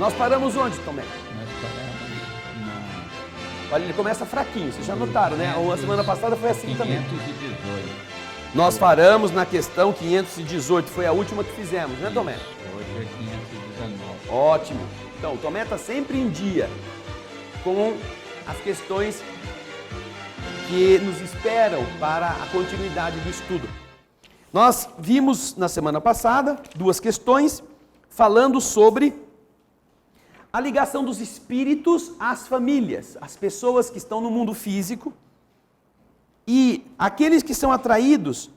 Nós paramos onde, Tomé? Nós paramos na... Olha, ele começa fraquinho, vocês já notaram, né? A semana passada foi assim também. 518. Nós paramos na questão 518, foi a última que fizemos, né, Tomé? Hoje é 519. Ótimo. Então, o Tomé está sempre em dia com as questões que nos esperam para a continuidade do estudo. Nós vimos na semana passada 2 questões falando sobre a ligação dos espíritos às famílias, às pessoas que estão no mundo físico e aqueles que são atraídos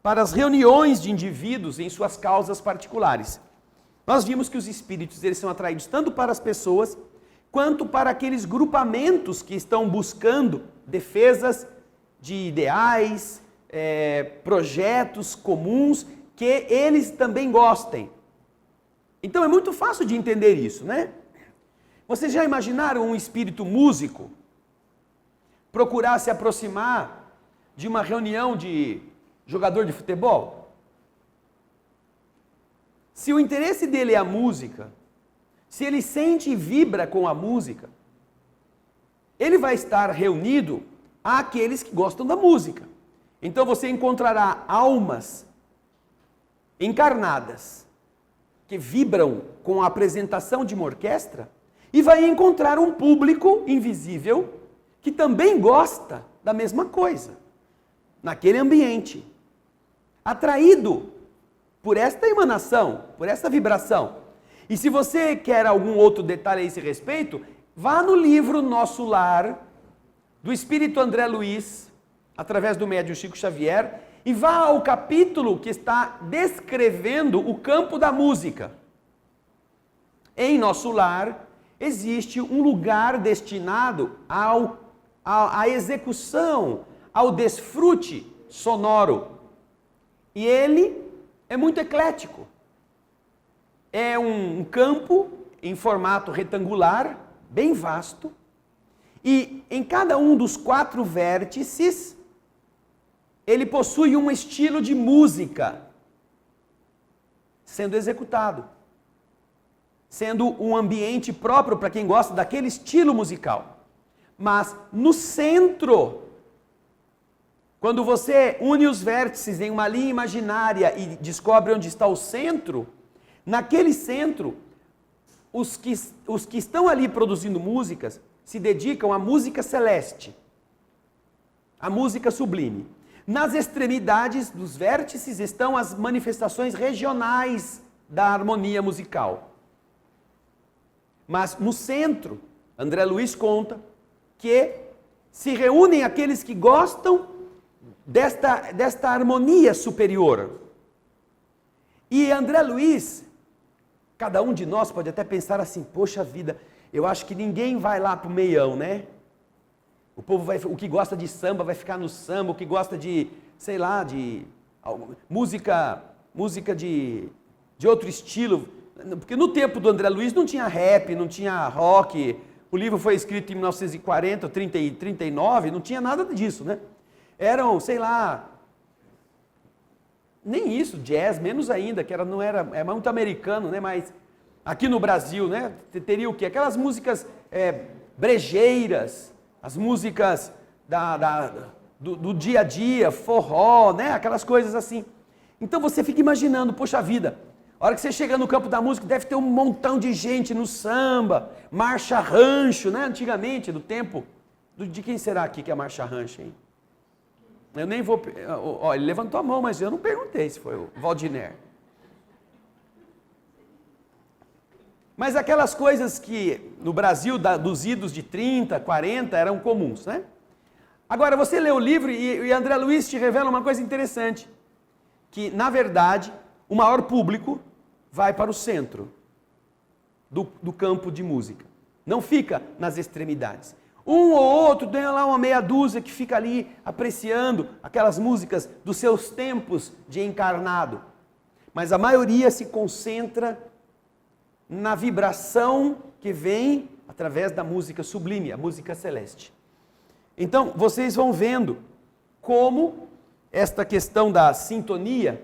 para as reuniões de indivíduos em suas causas particulares. Nós vimos que os espíritos eles são atraídos tanto para as pessoas quanto para aqueles grupamentos que estão buscando defesas de ideais, projetos comuns que eles também gostem. Então é muito fácil de entender isso, né? Vocês já imaginaram um espírito músico procurar se aproximar de uma reunião de jogador de futebol? Se o interesse dele é a música, se ele sente e vibra com a música, ele vai estar reunido àqueles que gostam da música. Então você encontrará almas encarnadas que vibram com a apresentação de uma orquestra e vai encontrar um público invisível que também gosta da mesma coisa, naquele ambiente, atraído por esta emanação, por esta vibração. E se você quer algum outro detalhe a esse respeito, vá no livro Nosso Lar, do Espírito André Luiz, através do médium Chico Xavier, e vá ao capítulo que está descrevendo o campo da música. Em Nosso Lar, existe um lugar destinado à execução, ao desfrute sonoro. E ele é muito eclético. É um campo em formato retangular, bem vasto, e em cada um dos 4 vértices, ele possui um estilo de música sendo executado, sendo um ambiente próprio para quem gosta daquele estilo musical. Mas no centro, quando você une os vértices em uma linha imaginária e descobre onde está o centro, naquele centro, os que estão ali produzindo músicas se dedicam à música celeste, à música sublime. Nas extremidades dos vértices estão as manifestações regionais da harmonia musical. Mas no centro, André Luiz conta que se reúnem aqueles que gostam desta harmonia superior. E André Luiz, cada um de nós pode até pensar assim, poxa vida, eu acho que ninguém vai lá pro meião, né? O que gosta de samba vai ficar no samba, o que gosta de, sei lá, de música de outro estilo. Porque no tempo do André Luiz não tinha rap, não tinha rock, o livro foi escrito em 1940, 30 e 39, não tinha nada disso, né? Eram, sei lá, nem isso, jazz, menos ainda, que é muito americano, né? Mas aqui no Brasil, né? Teria o quê? Aquelas músicas brejeiras, as músicas do dia a dia, forró, né? Aquelas coisas assim. Então você fica imaginando, poxa vida, a hora que você chega no campo da música, deve ter um montão de gente no samba, marcha rancho, né? Antigamente, do tempo, de quem será aqui que é marcha rancho, hein? Eu nem vou... Ó, ele levantou a mão, mas eu não perguntei se foi o Valdiner. Mas aquelas coisas que no Brasil, dos idos de 30, 40, eram comuns, né? Agora, você lê o livro e André Luiz te revela uma coisa interessante. Que, na verdade, o maior público vai para o centro do campo de música. Não fica nas extremidades. Um ou outro, tem lá uma meia dúzia que fica ali apreciando aquelas músicas dos seus tempos de encarnado. Mas a maioria se concentra na vibração que vem através da música sublime, a música celeste. Então, vocês vão vendo como esta questão da sintonia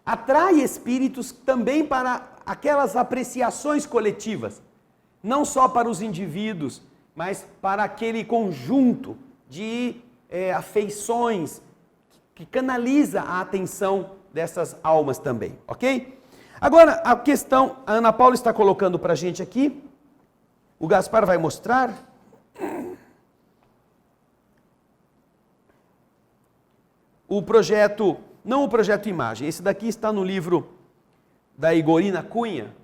atrai espíritos também para aquelas apreciações coletivas. não só para os indivíduos, mas para aquele conjunto de afeições que canaliza a atenção dessas almas também, ok? Agora, a questão, a Ana Paula está colocando para a gente aqui, o Gaspar vai mostrar. O projeto, não o projeto Imagem, esse daqui está no livro da Igorina Cunha,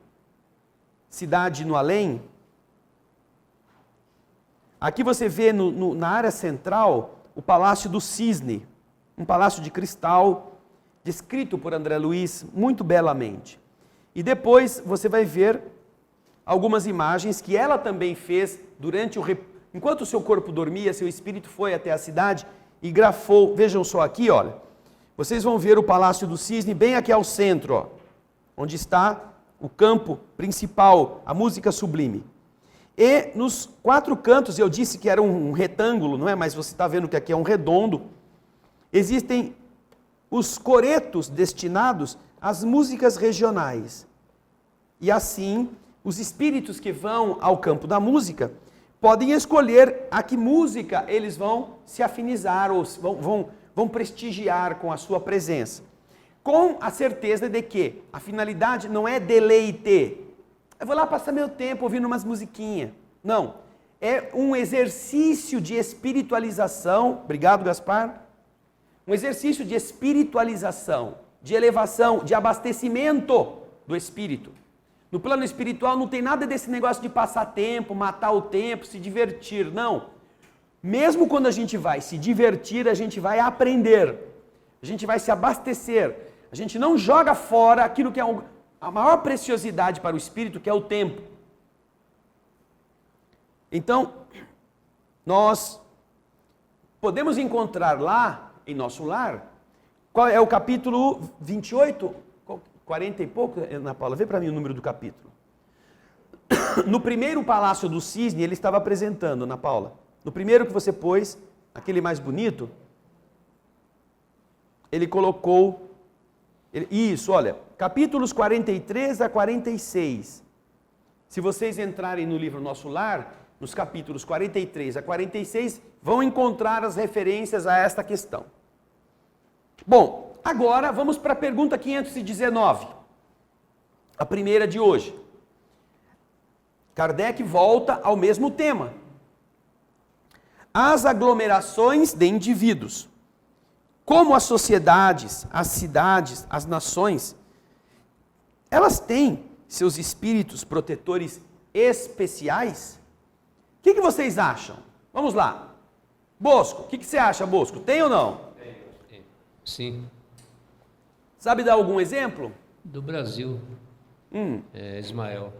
Cidade no Além. Aqui você vê na área central o Palácio do Cisne, um palácio de cristal, descrito por André Luiz muito belamente. E depois você vai ver algumas imagens que ela também fez durante enquanto o seu corpo dormia, seu espírito foi até a cidade e grafou. Vejam só aqui, olha. Vocês vão ver o Palácio do Cisne bem aqui ao centro, ó, onde está o campo principal, a música sublime. E nos 4 cantos, eu disse que era um retângulo, não é? Mas você está vendo que aqui é um redondo. Existem os coretos destinados às músicas regionais. E assim, os espíritos que vão ao campo da música podem escolher a que música eles vão se afinizar ou vão prestigiar com a sua presença. Com a certeza de que a finalidade não é deleite. Eu vou lá passar meu tempo ouvindo umas musiquinhas. Não. É um exercício de espiritualização. Obrigado, Gaspar. Um exercício de espiritualização, de elevação, de abastecimento do espírito. No plano espiritual não tem nada desse negócio de passar tempo, matar o tempo, se divertir. Não. Mesmo quando a gente vai se divertir, a gente vai aprender. A gente vai se abastecer. A gente não joga fora aquilo que é a maior preciosidade para o espírito, que é o tempo. Então, nós podemos encontrar lá, em nosso lar, qual é o capítulo 28, 40 e pouco, Ana Paula, vê para mim o número do capítulo. No primeiro Palácio do Cisne, ele estava apresentando, Ana Paula. No primeiro que você pôs, aquele mais bonito, ele colocou, isso, olha, capítulos 43 a 46. Se vocês entrarem no livro Nosso Lar, nos capítulos 43 a 46, vão encontrar as referências a esta questão. Bom, agora vamos para a pergunta 519, a primeira de hoje. Kardec volta ao mesmo tema. As aglomerações de indivíduos, como as sociedades, as cidades, as nações, elas têm seus espíritos protetores especiais? O que vocês acham? Vamos lá. Bosco, o que você acha, Bosco? Tem ou não? Tem. Sim. Sabe dar algum exemplo? Do Brasil. Ismael.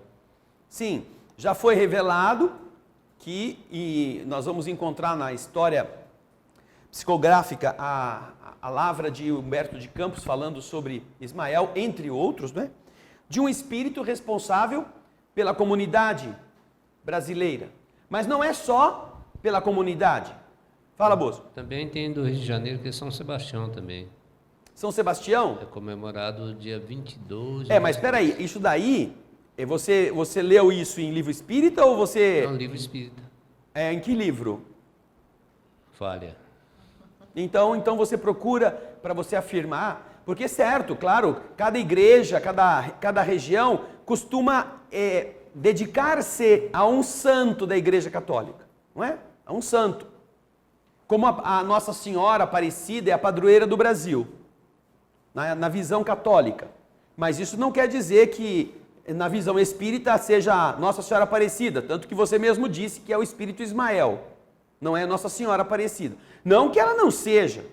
Sim, já foi revelado que, e nós vamos encontrar na história psicográfica a lavra de Humberto de Campos falando sobre Ismael, entre outros, né? De um espírito responsável pela comunidade brasileira. Mas não é só pela comunidade. Fala, Bosco. Também tem do Rio de Janeiro, que é São Sebastião também. São Sebastião? É comemorado dia 22. Mas espera aí, isso daí, você leu isso em livro espírita ou você... Não, livro espírita. Em que livro? Falha. Então você procura para você afirmar, porque é certo, claro, cada igreja, cada região costuma dedicar-se a um santo da Igreja Católica, não é? A um santo. Como a Nossa Senhora Aparecida é a padroeira do Brasil, na visão católica. Mas isso não quer dizer que na visão espírita seja Nossa Senhora Aparecida, tanto que você mesmo disse que é o Espírito Ismael, não é Nossa Senhora Aparecida. Não que ela não seja,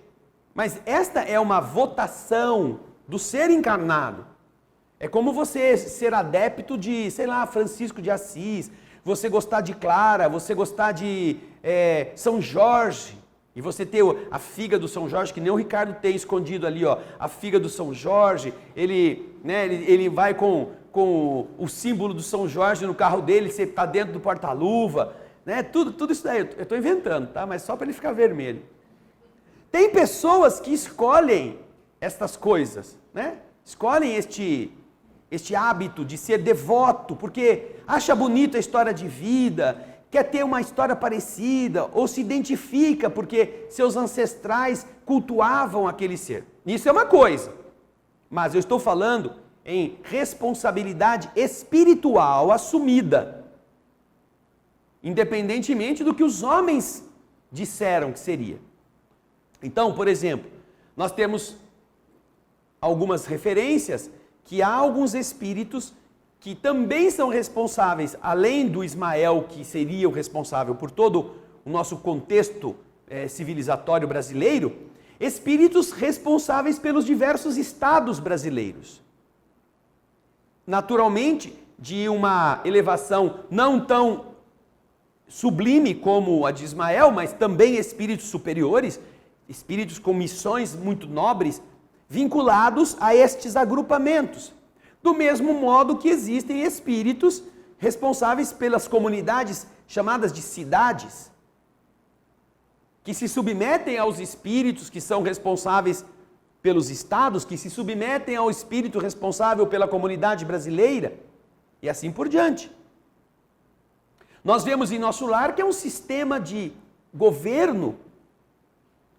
mas esta é uma votação do ser encarnado. É como você ser adepto de, sei lá, Francisco de Assis, você gostar de Clara, você gostar de São Jorge, e você ter a figa do São Jorge, que nem o Ricardo tem escondido ali, ó, a figa do São Jorge, ele vai com o símbolo do São Jorge no carro dele, você está dentro do porta-luva, né? Tudo isso daí, eu estou inventando, tá? Mas só para ele ficar vermelho. Tem pessoas que escolhem estas coisas, né? Escolhem este hábito de ser devoto, porque acha bonita a história de vida, quer ter uma história parecida, ou se identifica porque seus ancestrais cultuavam aquele ser. Isso é uma coisa, mas eu estou falando em responsabilidade espiritual assumida, independentemente do que os homens disseram que seria. Então, por exemplo, nós temos algumas referências que há alguns espíritos que também são responsáveis, além do Ismael, que seria o responsável por todo o nosso contexto civilizatório brasileiro, espíritos responsáveis pelos diversos estados brasileiros. Naturalmente, de uma elevação não tão sublime como a de Ismael, mas também espíritos superiores, espíritos com missões muito nobres, vinculados a estes agrupamentos. Do mesmo modo que existem espíritos responsáveis pelas comunidades chamadas de cidades, que se submetem aos espíritos que são responsáveis pelos estados, que se submetem ao espírito responsável pela comunidade brasileira, e assim por diante. Nós vemos em nosso lar que é um sistema de governo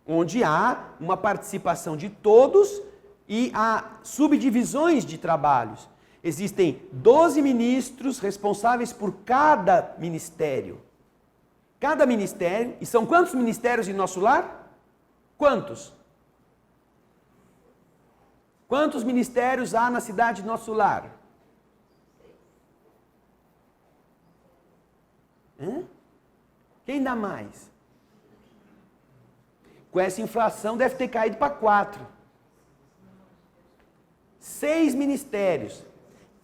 onde há uma participação de todos e há subdivisões de trabalhos. Existem 12 ministros responsáveis por cada ministério. Cada ministério, e são quantos ministérios em nosso lar? Quantos? Quantos ministérios há na cidade de nosso lar? Quem dá mais? Com essa inflação deve ter caído para 4. 6 ministérios.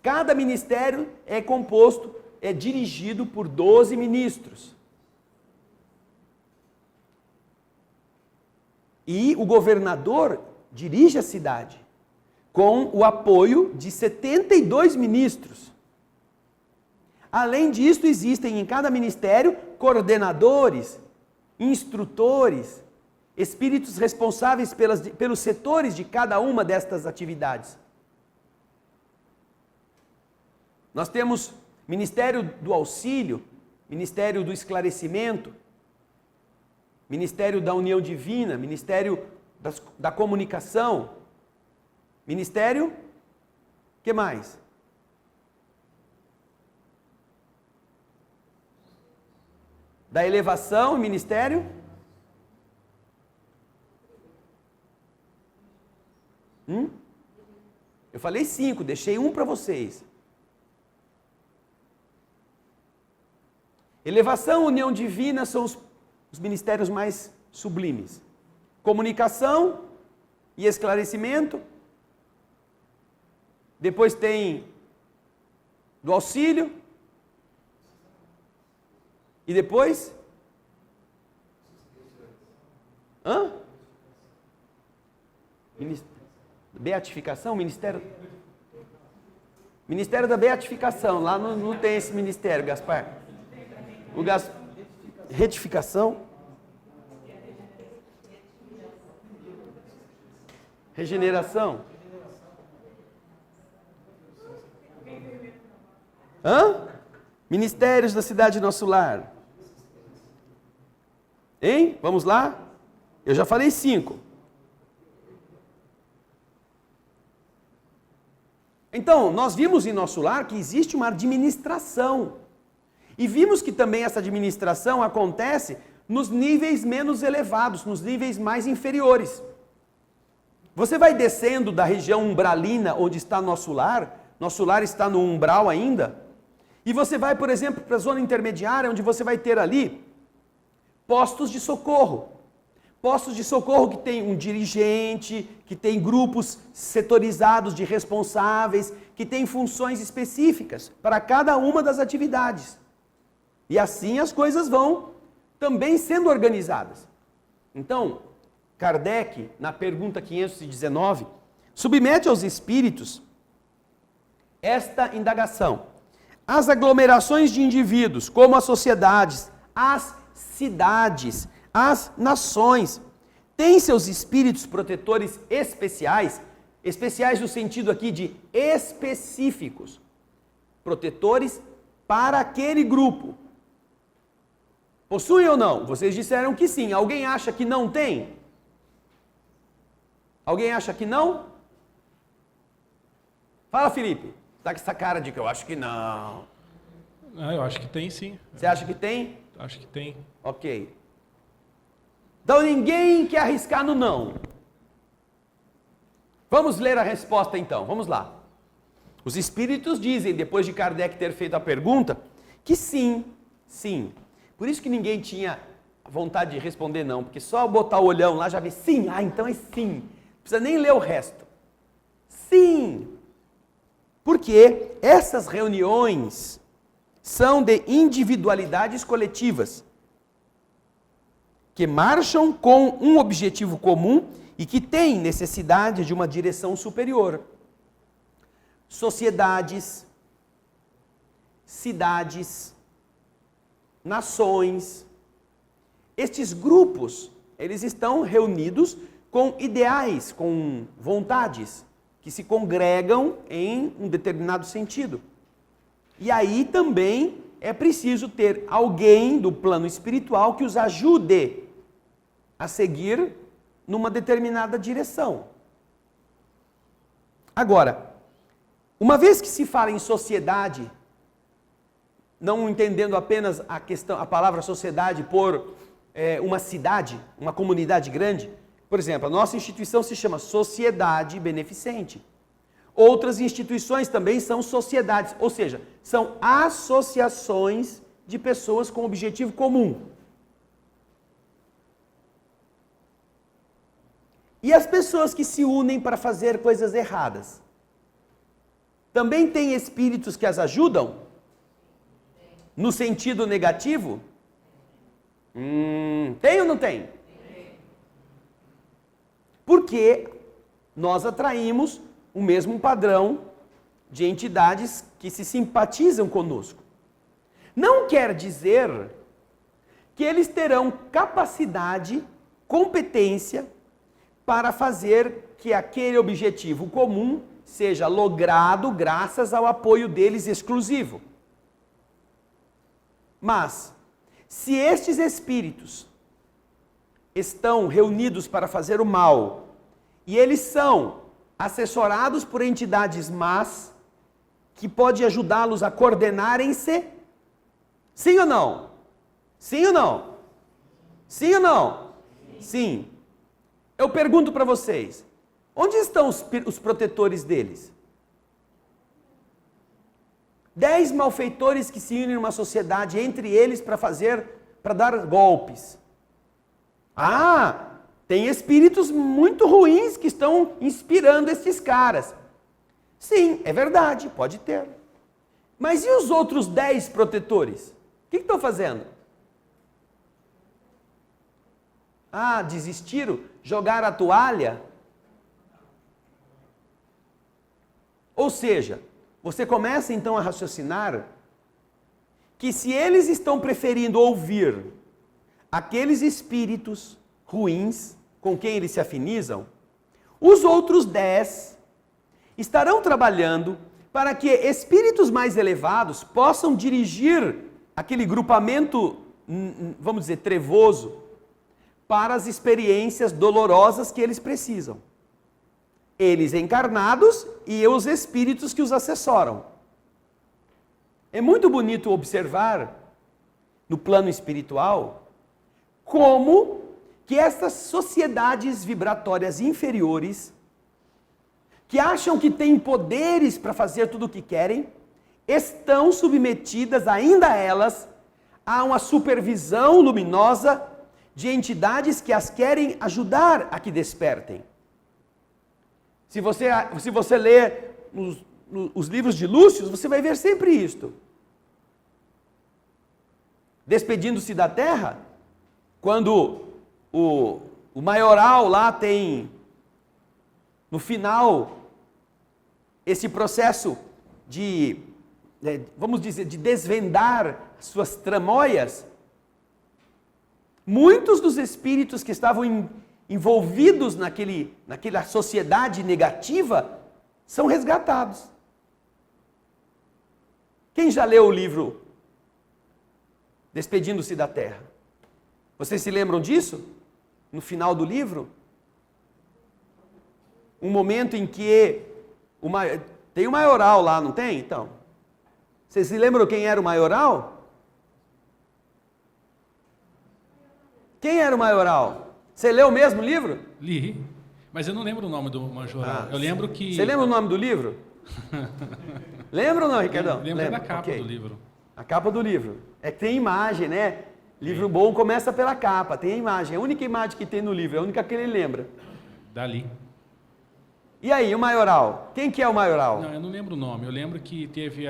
Cada ministério é composto, é dirigido por 12 ministros. E o governador dirige a cidade, com o apoio de 72 ministros. Além disso, existem em cada ministério coordenadores, instrutores, espíritos responsáveis pelos setores de cada uma destas atividades. Nós temos Ministério do Auxílio, Ministério do Esclarecimento, Ministério da União Divina, Ministério da Comunicação, Ministério, que mais? Da Elevação, Ministério? Eu falei 5, deixei um para vocês. Elevação, União Divina são os ministérios mais sublimes. Comunicação e esclarecimento. Depois tem do auxílio. E depois? Beatificação, Ministério da Beatificação. Lá não tem esse ministério, Gaspar. Retificação. Regeneração. Ministérios da cidade de nosso lar. Hein? Vamos lá? Eu já falei 5. Então, nós vimos em nosso lar que existe uma administração. E vimos que também essa administração acontece nos níveis menos elevados, nos níveis mais inferiores. Você vai descendo da região umbralina, onde está nosso lar está no umbral ainda, e você vai, por exemplo, para a zona intermediária, onde você vai ter ali postos de socorro. Postos de socorro que tem um dirigente, que tem grupos setorizados de responsáveis, que tem funções específicas para cada uma das atividades. E assim as coisas vão também sendo organizadas. Então, Kardec, na pergunta 519, submete aos espíritos esta indagação. As aglomerações de indivíduos, como as sociedades, as cidades, as nações, têm seus espíritos protetores especiais? Especiais no sentido aqui de específicos. Protetores para aquele grupo. Possuem ou não? Vocês disseram que sim. Alguém acha que não tem? Alguém acha que não? Fala, Felipe. Tá com essa cara de que eu acho que não. Eu acho que tem, sim. Você acha que tem? Acho que tem. Ok. Então ninguém quer arriscar no não. Vamos ler a resposta então. Vamos lá. Os espíritos dizem, depois de Kardec ter feito a pergunta, que sim, sim. Por isso que ninguém tinha vontade de responder não, porque só botar o olhão lá já vê sim, então é sim. Não precisa nem ler o resto. Sim. Porque essas reuniões são de individualidades coletivas, que marcham com um objetivo comum e que têm necessidade de uma direção superior. Sociedades, cidades, nações, estes grupos, eles estão reunidos com ideais, com vontades, que se congregam em um determinado sentido. E aí também é preciso ter alguém do plano espiritual que os ajude a seguir numa determinada direção. Agora, uma vez que se fala em sociedade, não entendendo apenas a palavra sociedade por uma cidade, uma comunidade grande, por exemplo, a nossa instituição se chama Sociedade Beneficente. Outras instituições também são sociedades, ou seja, são associações de pessoas com objetivo comum. E as pessoas que se unem para fazer coisas erradas? Também tem espíritos que as ajudam? No sentido negativo? Tem ou não tem? Porque nós atraímos o mesmo padrão de entidades que se simpatizam conosco. Não quer dizer que eles terão capacidade, competência para fazer que aquele objetivo comum seja logrado graças ao apoio deles exclusivo. Mas, se estes espíritos estão reunidos para fazer o mal e eles são assessorados por entidades más que pode ajudá-los a coordenarem-se, sim ou não? Sim ou não? Sim ou não? Sim. Eu pergunto para vocês, onde estão os protetores deles? 10 malfeitores que se unem numa sociedade entre eles para dar golpes. Tem espíritos muito ruins que estão inspirando esses caras. Sim, é verdade, pode ter. Mas e os outros 10 protetores? O que estão fazendo? Desistiram? Jogaram a toalha? Ou seja, você começa então a raciocinar que se eles estão preferindo ouvir aqueles espíritos ruins com quem eles se afinizam, os outros 10 estarão trabalhando para que espíritos mais elevados possam dirigir aquele grupamento, vamos dizer, trevoso, para as experiências dolorosas que eles precisam. Eles encarnados e os espíritos que os assessoram. É muito bonito observar, no plano espiritual, como que essas sociedades vibratórias inferiores, que acham que têm poderes para fazer tudo o que querem, estão submetidas, ainda elas, a uma supervisão luminosa de entidades que as querem ajudar a que despertem. Se você ler os livros de Lúcio, você vai ver sempre isto. Despedindo-se da Terra, quando o maioral lá tem, no final, esse processo de, vamos dizer, de desvendar suas tramóias, muitos dos espíritos que estavam envolvidos naquela sociedade negativa, são resgatados. Quem já leu o livro Despedindo-se da Terra? Vocês se lembram disso? No final do livro? Um momento em que tem o maioral lá, não tem? Então, vocês se lembram quem era o maioral? Quem era o maioral? Você leu o mesmo livro? Li. Mas eu não lembro o nome do majoral. Eu lembro que... Você lembra o nome do livro? Lembra ou não, Ricardão? Lembro da capa do livro. A capa do livro. É que tem imagem, né? Livro bom começa pela capa, tem a imagem. É a única imagem que tem no livro, é a única que ele lembra. Dali. E aí, o maioral? Quem que é o maioral? Não, eu não lembro o nome. Eu lembro que teve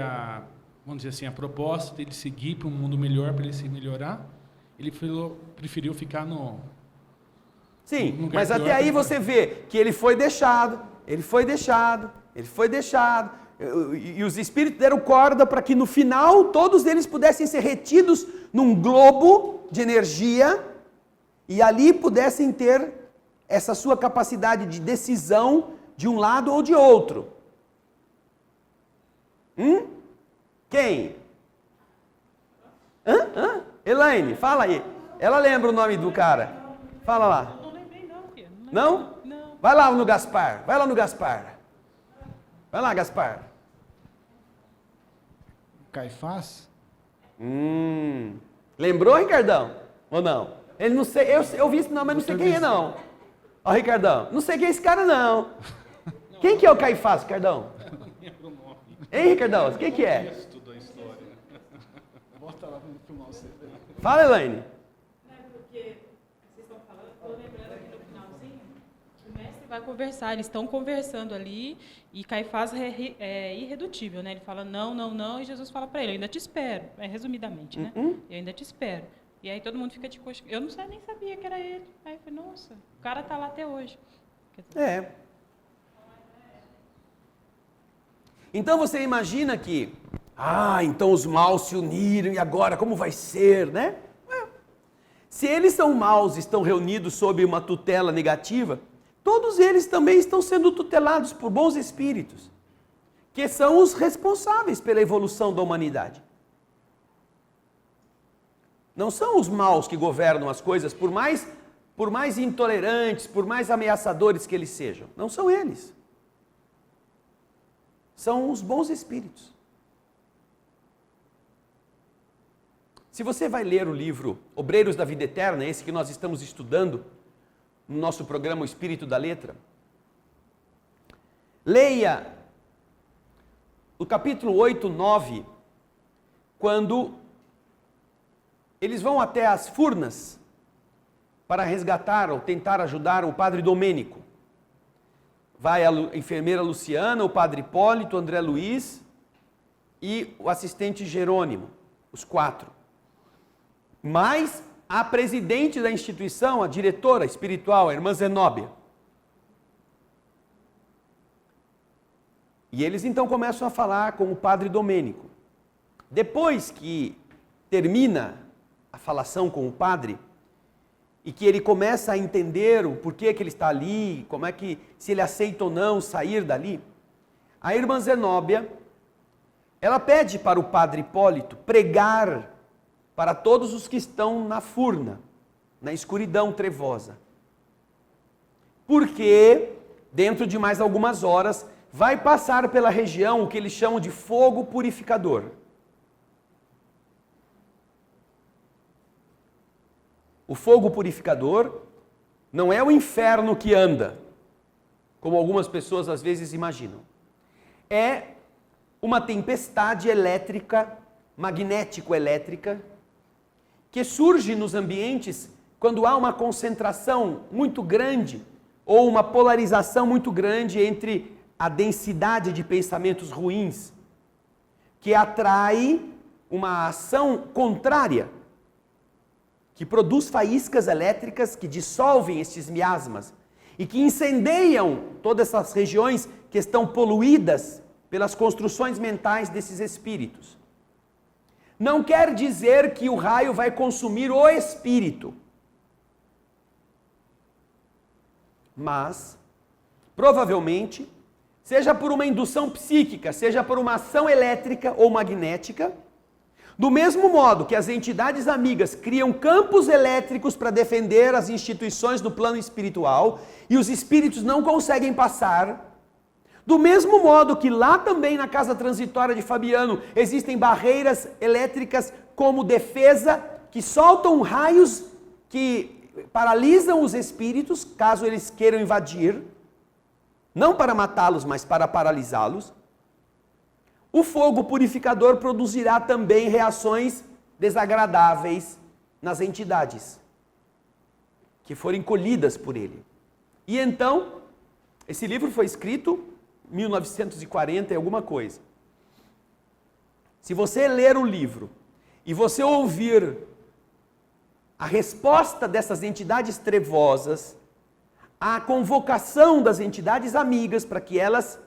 vamos dizer assim, a proposta dele seguir para um mundo melhor, para ele se melhorar. Ele preferiu ficar no... Sim, mas até aí você vê que ele foi deixado. E os espíritos deram corda para que no final todos eles pudessem ser retidos num globo de energia e ali pudessem ter essa sua capacidade de decisão de um lado ou de outro. Quem? Elaine, fala aí. Ela lembra o nome do cara. Fala lá. Não lembrei não, filho. Não? Não. Vai lá no Gaspar. Vai lá, Gaspar. Caifás? Lembrou, Ricardão? Ou não? Ele não sei, eu vi esse nome, mas não sei quem é não. Ó, Ricardão, não sei quem é esse cara não. Quem que é o Caifás, Ricardão? Não lembro o nome. Hein, Ricardão? Quem que é? Estudou a história. Bota lá no filmar você. Fala, Elaine. Porque vocês estão falando, estou lembrando aqui no finalzinho, o mestre vai conversar, eles estão conversando ali, e Caifás é irredutível, né? Ele fala não, não, não, e Jesus fala para ele, eu ainda te espero, resumidamente, né? Eu ainda te espero. E aí todo mundo fica de coxa. Eu nem sabia que era ele. Aí eu falei, nossa, o cara está lá até hoje. É. Então você imagina que, então os maus se uniram e agora como vai ser, né? Se eles são maus e estão reunidos sob uma tutela negativa, todos eles também estão sendo tutelados por bons espíritos, que são os responsáveis pela evolução da humanidade. Não são os maus que governam as coisas, por mais intolerantes, por mais ameaçadores que eles sejam. Não são eles. São os bons espíritos. Se você vai ler o livro Obreiros da Vida Eterna, esse que nós estamos estudando no nosso programa O Espírito da Letra, leia o capítulo 8, 9, quando eles vão até as Furnas para resgatar ou tentar ajudar o padre Domênico. Vai a enfermeira Luciana, o padre Hipólito, o André Luiz e o assistente Jerônimo, os 4. Mais a presidente da instituição, a diretora espiritual, a irmã Zenóbia. E eles então começam a falar com o padre Domênico. Depois que termina a falação com o padre, e que ele começa a entender o porquê que ele está ali, como é que, se ele aceita ou não sair dali, a irmã Zenóbia, ela pede para o padre Hipólito pregar para todos os que estão na furna, na escuridão trevosa. Porque, dentro de mais algumas horas, vai passar pela região o que eles chamam de fogo purificador. O fogo purificador não é o inferno que anda, como algumas pessoas às vezes imaginam. É uma tempestade elétrica, magnético-elétrica, que surge nos ambientes quando há uma concentração muito grande ou uma polarização muito grande entre a densidade de pensamentos ruins, que atrai uma ação contrária, que produz faíscas elétricas que dissolvem estes miasmas e que incendeiam todas essas regiões que estão poluídas pelas construções mentais desses espíritos. Não quer dizer que o raio vai consumir o espírito. Mas, provavelmente, seja por uma indução psíquica, seja por uma ação elétrica ou magnética, do mesmo modo que as entidades amigas criam campos elétricos para defender as instituições do plano espiritual e os espíritos não conseguem passar, do mesmo modo que lá também na casa transitória de Fabiano existem barreiras elétricas como defesa que soltam raios que paralisam os espíritos caso eles queiram invadir, não para matá-los, mas para paralisá-los. O fogo purificador produzirá também reações desagradáveis nas entidades que forem colhidas por ele. E então, esse livro foi escrito em 1940 e alguma coisa. Se você ler o livro e você ouvir a resposta dessas entidades trevosas, a convocação das entidades amigas para que elas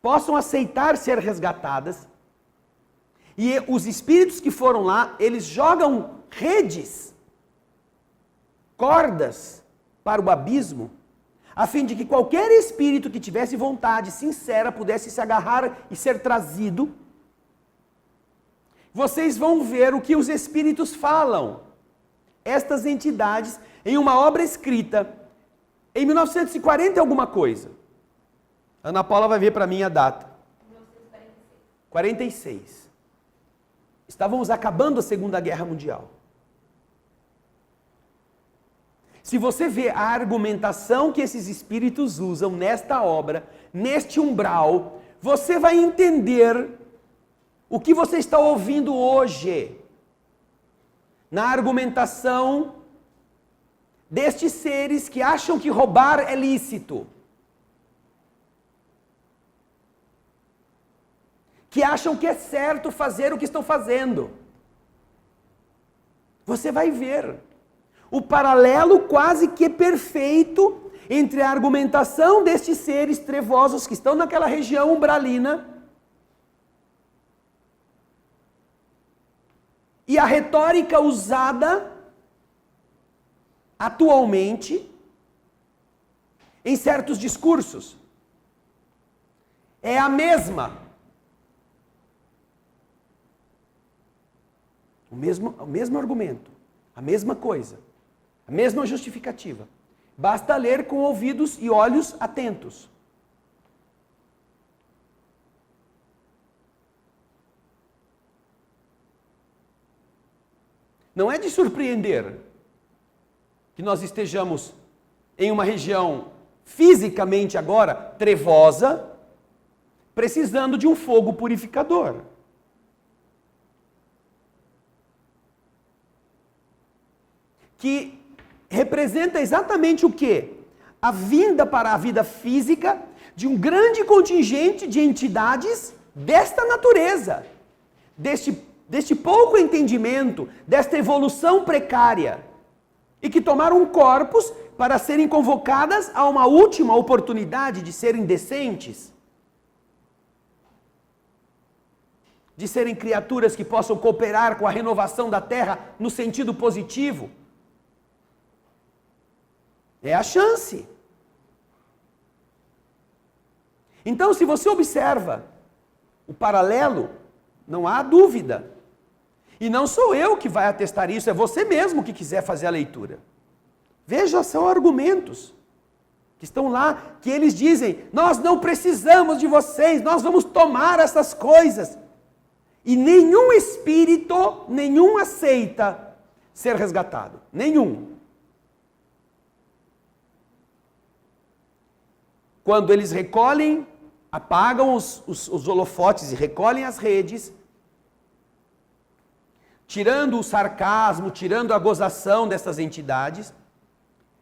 possam aceitar ser resgatadas, e os espíritos que foram lá, eles jogam redes, cordas para o abismo, a fim de que qualquer espírito que tivesse vontade sincera pudesse se agarrar e ser trazido. Vocês vão ver o que os espíritos falam, estas entidades, em uma obra escrita em 1940 e alguma coisa. Ana Paula vai ver para mim a data. 46. Estávamos acabando a Segunda Guerra Mundial. Se você vê a argumentação que esses espíritos usam nesta obra, neste umbral, você vai entender o que você está ouvindo hoje na argumentação destes seres que acham que roubar é lícito. Que acham que é certo fazer o que estão fazendo. Você vai ver o paralelo quase que perfeito entre a argumentação destes seres trevosos que estão naquela região umbralina e a retórica usada atualmente em certos discursos. É a mesma. O mesmo argumento, a mesma coisa, a mesma justificativa. Basta ler com ouvidos e olhos atentos. Não é de surpreender que nós estejamos em uma região fisicamente agora trevosa, precisando de um fogo purificador. Que representa exatamente o quê? A vinda para a vida física de um grande contingente de entidades desta natureza, deste pouco entendimento, desta evolução precária, e que tomaram corpos para serem convocadas a uma última oportunidade de serem decentes, de serem criaturas que possam cooperar com a renovação da Terra no sentido positivo. É a chance. Então, se você observa o paralelo, não há dúvida. E não sou eu que vai atestar isso, é você mesmo que quiser fazer a leitura. Veja, são argumentos que estão lá, que eles dizem, nós não precisamos de vocês, nós vamos tomar essas coisas. E nenhum espírito, nenhum aceita ser resgatado. Nenhum. Quando eles recolhem, apagam os holofotes e recolhem as redes, tirando o sarcasmo, tirando a gozação dessas entidades,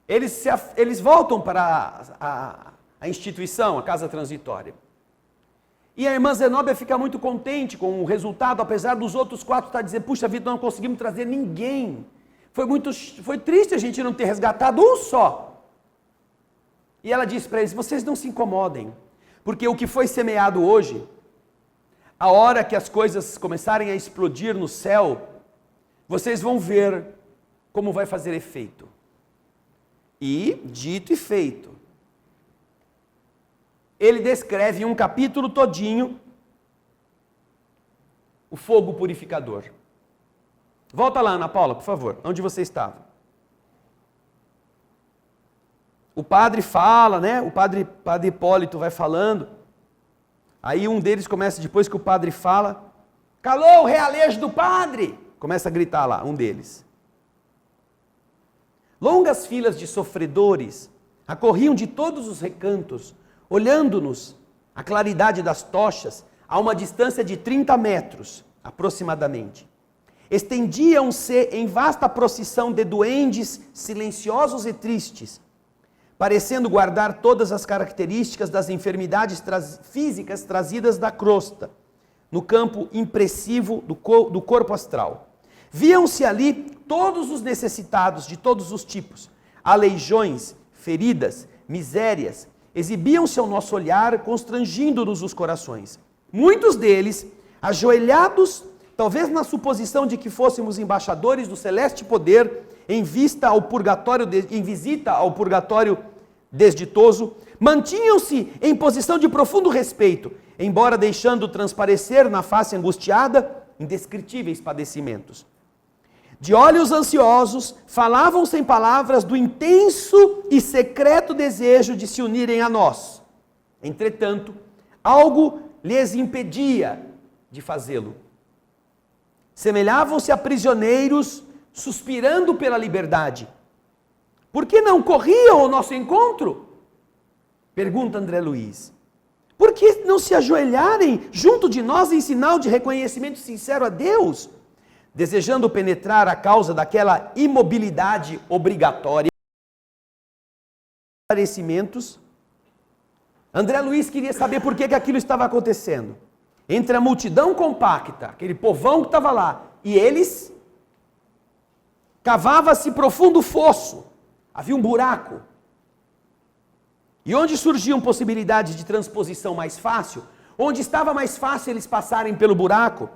eles voltam para a instituição, a casa transitória. E a irmã Zenóbia fica muito contente com o resultado, apesar dos outros 4 estar dizendo, puxa vida, não conseguimos trazer ninguém. Foi triste a gente não ter resgatado um só. E ela diz para eles, vocês não se incomodem, porque o que foi semeado hoje, a hora que as coisas começarem a explodir no céu, vocês vão ver como vai fazer efeito. E dito e feito. Ele descreve em um capítulo todinho o fogo purificador. Volta lá, Ana Paula, por favor, onde você estava. O padre fala, né? O padre Hipólito vai falando. Aí um deles começa, depois que o padre fala, calou o realejo do padre! Começa a gritar lá, um deles. Longas filas de sofredores acorriam de todos os recantos, olhando-nos a claridade das tochas a uma distância de 30 metros, aproximadamente. Estendiam-se em vasta procissão de duendes silenciosos e tristes, parecendo guardar todas as características das enfermidades físicas trazidas da crosta, no campo impressivo do corpo astral. Viam-se ali todos os necessitados de todos os tipos, aleijões, feridas, misérias, exibiam-se ao nosso olhar, constrangindo-nos os corações. Muitos deles, ajoelhados, talvez na suposição de que fôssemos embaixadores do celeste poder, em visita ao purgatório desditoso, mantinham-se em posição de profundo respeito, embora deixando transparecer na face angustiada indescritíveis padecimentos. De olhos ansiosos, falavam sem palavras do intenso e secreto desejo de se unirem a nós. Entretanto, algo lhes impedia de fazê-lo. Semelhavam-se a prisioneiros suspirando pela liberdade. Por que não corriam ao nosso encontro? Pergunta André Luiz. Por que não se ajoelharem junto de nós em sinal de reconhecimento sincero a Deus? Desejando penetrar a causa daquela imobilidade obrigatória, esclarecimentos, André Luiz queria saber por que aquilo estava acontecendo. Entre a multidão compacta, aquele povão que estava lá, e eles, cavava-se profundo fosso, havia um buraco. E onde surgiam possibilidades de transposição mais fácil, onde estava mais fácil eles passarem pelo buraco,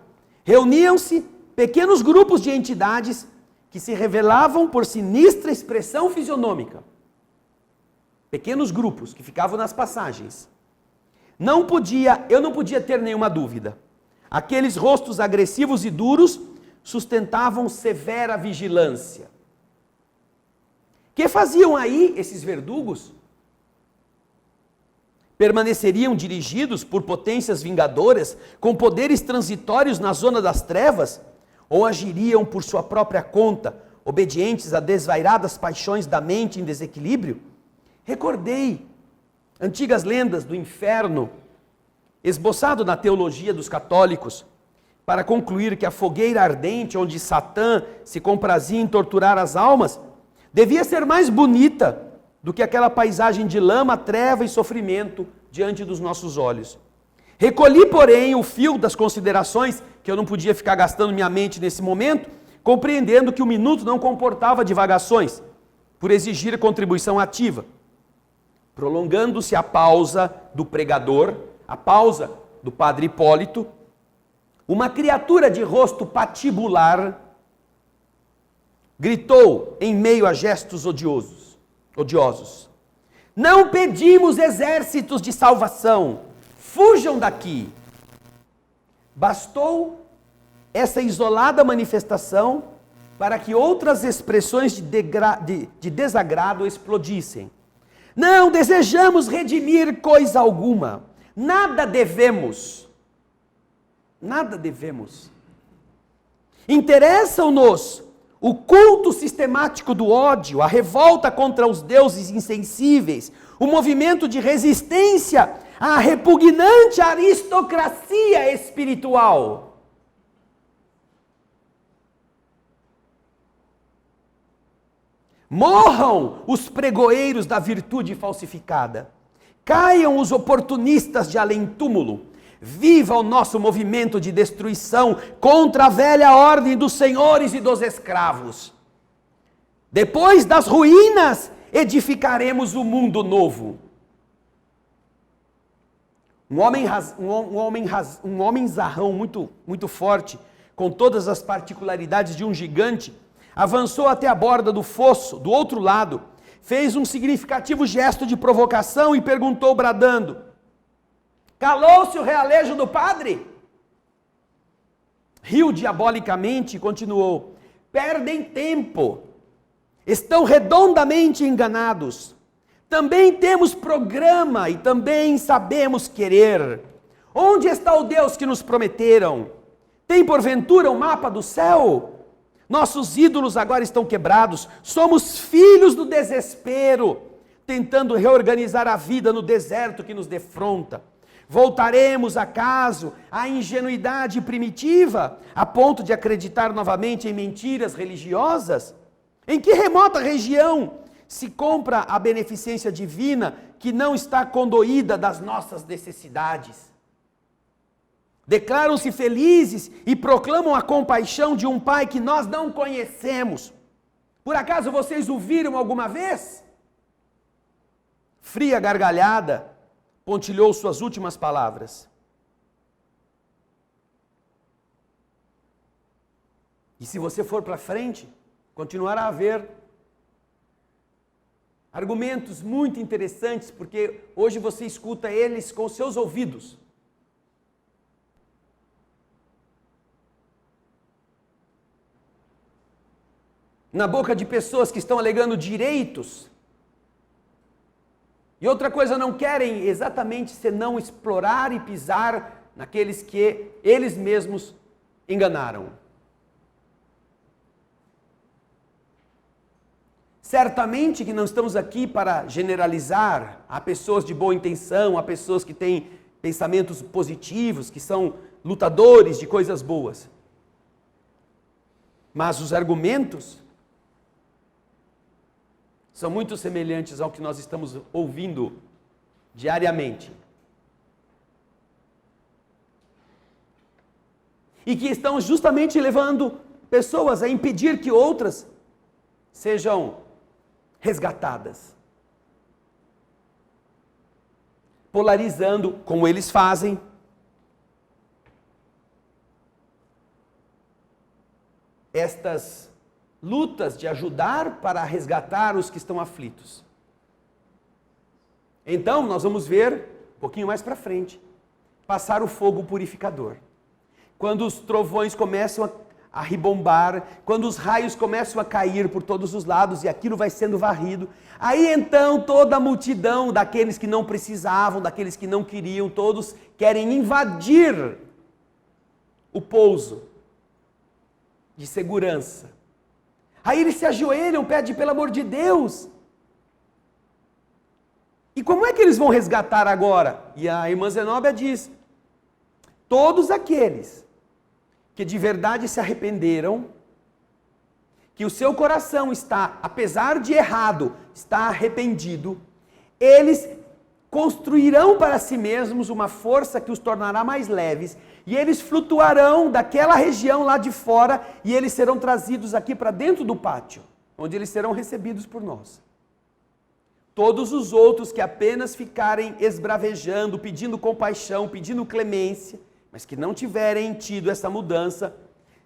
reuniam-se pequenos grupos de entidades que se revelavam por sinistra expressão fisionômica. Pequenos grupos que ficavam nas passagens. Eu não podia ter nenhuma dúvida. Aqueles rostos agressivos e duros sustentavam severa vigilância. Que faziam aí esses verdugos? Permaneceriam dirigidos por potências vingadoras, com poderes transitórios na zona das trevas? Ou agiriam por sua própria conta, obedientes a desvairadas paixões da mente em desequilíbrio? Recordei antigas lendas do inferno, esboçado na teologia dos católicos, para concluir que a fogueira ardente onde Satã se comprazia em torturar as almas, devia ser mais bonita do que aquela paisagem de lama, treva e sofrimento diante dos nossos olhos. Recolhi, porém, o fio das considerações, que eu não podia ficar gastando minha mente nesse momento, compreendendo que o minuto não comportava divagações, por exigir contribuição ativa. Prolongando-se a pausa do pregador, a pausa do padre Hipólito, uma criatura de rosto patibular gritou em meio a gestos odiosos. Não pedimos exércitos de salvação, fujam daqui. Bastou essa isolada manifestação para que outras expressões de desagrado explodissem. Não desejamos redimir coisa alguma, nada devemos. Interessam-nos o culto sistemático do ódio, a revolta contra os deuses insensíveis, o movimento de resistência à repugnante aristocracia espiritual. Morram os pregoeiros da virtude falsificada. Caiam os oportunistas de além-túmulo. Viva o nosso movimento de destruição contra a velha ordem dos senhores e dos escravos. Depois das ruínas, edificaremos o mundo novo. Um homem zarrão muito forte, com todas as particularidades de um gigante, avançou até a borda do fosso, do outro lado, fez um significativo gesto de provocação e perguntou bradando: calou-se o realejo do padre? Riu diabolicamente e continuou: perdem tempo, estão redondamente enganados. Também temos programa e também sabemos querer. Onde está o Deus que nos prometeram? Tem porventura um mapa do céu? Nossos ídolos agora estão quebrados, somos filhos do desespero, tentando reorganizar a vida no deserto que nos defronta. Voltaremos, acaso, à ingenuidade primitiva, a ponto de acreditar novamente em mentiras religiosas? Em que remota região se compra a beneficência divina que não está condoída das nossas necessidades? Declaram-se felizes e proclamam a compaixão de um Pai que nós não conhecemos. Por acaso vocês o viram alguma vez? Fria gargalhada pontilhou suas últimas palavras. E se você for para frente, continuará a haver argumentos muito interessantes, porque hoje você escuta eles com seus ouvidos. Na boca de pessoas que estão alegando direitos. E outra coisa não querem exatamente senão explorar e pisar naqueles que eles mesmos enganaram. Certamente que não estamos aqui para generalizar. Há pessoas de boa intenção, há pessoas que têm pensamentos positivos, que são lutadores de coisas boas. Mas os argumentos são muito semelhantes ao que nós estamos ouvindo diariamente. E que estão justamente levando pessoas a impedir que outras sejam resgatadas. Polarizando, como eles fazem, estas lutas de ajudar para resgatar os que estão aflitos. Então, nós vamos ver, um pouquinho mais para frente, passar o fogo purificador. Quando os trovões começam a ribombar, quando os raios começam a cair por todos os lados e aquilo vai sendo varrido, aí então toda a multidão daqueles que não precisavam, daqueles que não queriam, todos querem invadir o pouso de segurança. Aí eles se ajoelham, pedem pelo amor de Deus. E como é que eles vão resgatar agora? E a irmã Zenóbia diz: todos aqueles que de verdade se arrependeram, que o seu coração está, apesar de errado, está arrependido, eles construirão para si mesmos uma força que os tornará mais leves, e eles flutuarão daquela região lá de fora, e eles serão trazidos aqui para dentro do pátio, onde eles serão recebidos por nós. Todos os outros que apenas ficarem esbravejando, pedindo compaixão, pedindo clemência, mas que não tiverem tido essa mudança,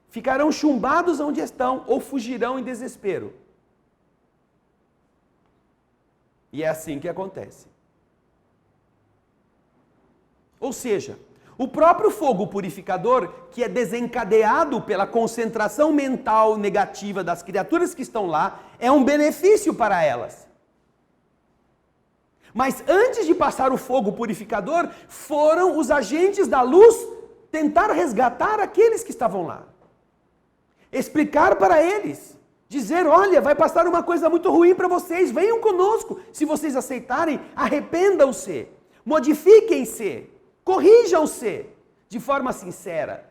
ficarão chumbados onde estão ou fugirão em desespero. E é assim que acontece. Ou seja, o próprio fogo purificador, que é desencadeado pela concentração mental negativa das criaturas que estão lá, é um benefício para elas. Mas antes de passar o fogo purificador, foram os agentes da luz tentar resgatar aqueles que estavam lá. Explicar para eles, dizer: olha, vai passar uma coisa muito ruim para vocês, venham conosco. Se vocês aceitarem, arrependam-se, modifiquem-se, corrijam-se de forma sincera.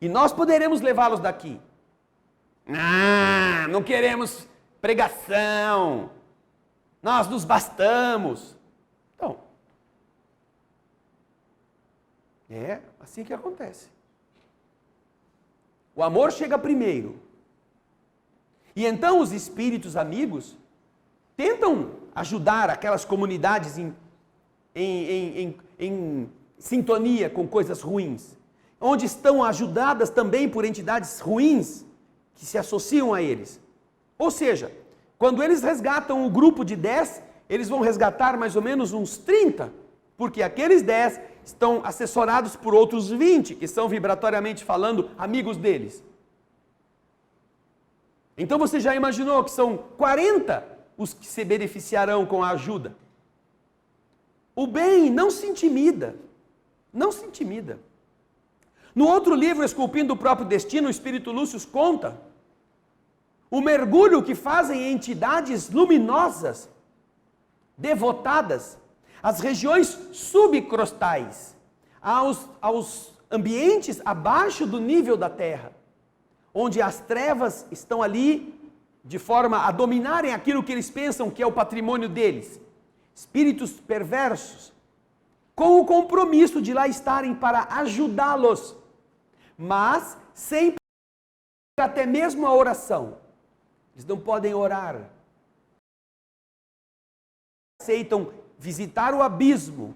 E nós poderemos levá-los daqui. Não queremos pregação. Nós nos bastamos. Então, é assim que acontece. O amor chega primeiro. E então os espíritos amigos tentam ajudar aquelas comunidades em sintonia com coisas ruins, onde estão ajudadas também por entidades ruins que se associam a eles. Ou seja, Quando eles resgatam o grupo de 10, eles vão resgatar mais ou menos uns 30, porque aqueles 10 estão assessorados por outros 20, que são vibratoriamente falando amigos deles. Então você já imaginou que são 40 os que se beneficiarão com a ajuda? O bem não se intimida, não se intimida. No outro livro, Esculpindo o Próprio Destino, o Espírito Lúcio conta o mergulho que fazem entidades luminosas, devotadas, às regiões subcrostais, aos ambientes abaixo do nível da Terra, onde as trevas estão ali de forma a dominarem aquilo que eles pensam que é o patrimônio deles. Espíritos perversos, com o compromisso de lá estarem para ajudá-los, mas sem até mesmo a oração. Eles não podem orar. Aceitam visitar o abismo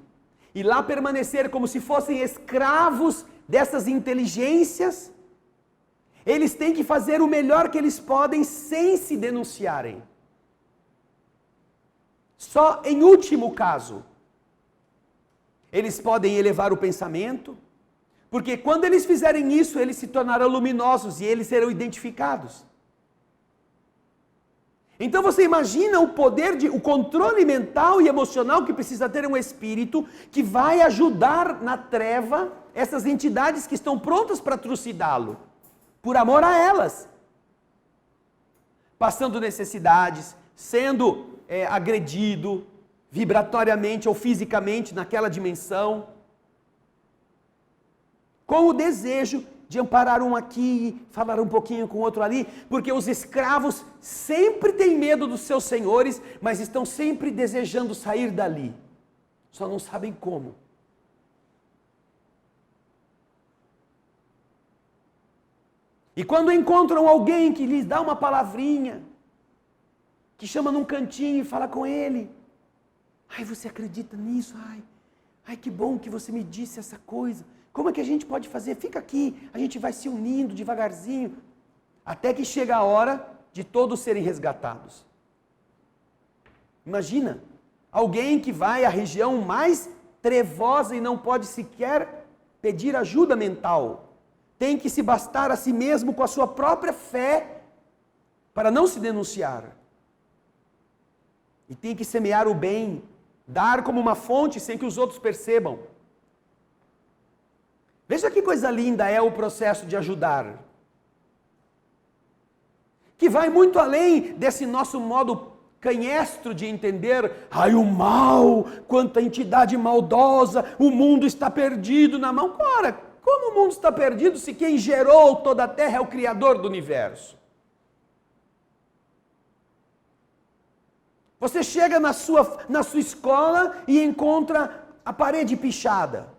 e lá permanecer como se fossem escravos dessas inteligências. Eles têm que fazer o melhor que eles podem sem se denunciarem. Só em último caso, eles podem elevar o pensamento, porque quando eles fizerem isso, eles se tornarão luminosos e eles serão identificados. Então você imagina o poder, o controle mental e emocional que precisa ter um espírito que vai ajudar na treva essas entidades que estão prontas para trucidá-lo, por amor a elas, passando necessidades, sendo agredido vibratoriamente ou fisicamente naquela dimensão, com o desejo de amparar um aqui, falar um pouquinho com o outro ali, porque os escravos sempre têm medo dos seus senhores, mas estão sempre desejando sair dali, só não sabem como. E quando encontram alguém que lhes dá uma palavrinha, que chama num cantinho e fala com ele, ai, você acredita nisso? Ai, que bom que você me disse essa coisa. Como é que a gente pode fazer? Fica aqui, a gente vai se unindo devagarzinho, até que chega a hora de todos serem resgatados. Imagina, alguém que vai à região mais trevosa e não pode sequer pedir ajuda mental. Tem que se bastar a si mesmo com a sua própria fé para não se denunciar. E tem que semear o bem, dar como uma fonte sem que os outros percebam. Veja que coisa linda é o processo de ajudar. Que vai muito além desse nosso modo canhestro de entender, ai, o mal, quanta entidade maldosa, o mundo está perdido na mão. Ora, como o mundo está perdido se quem gerou toda a terra é o Criador do universo? Você chega na sua escola e encontra a parede pichada.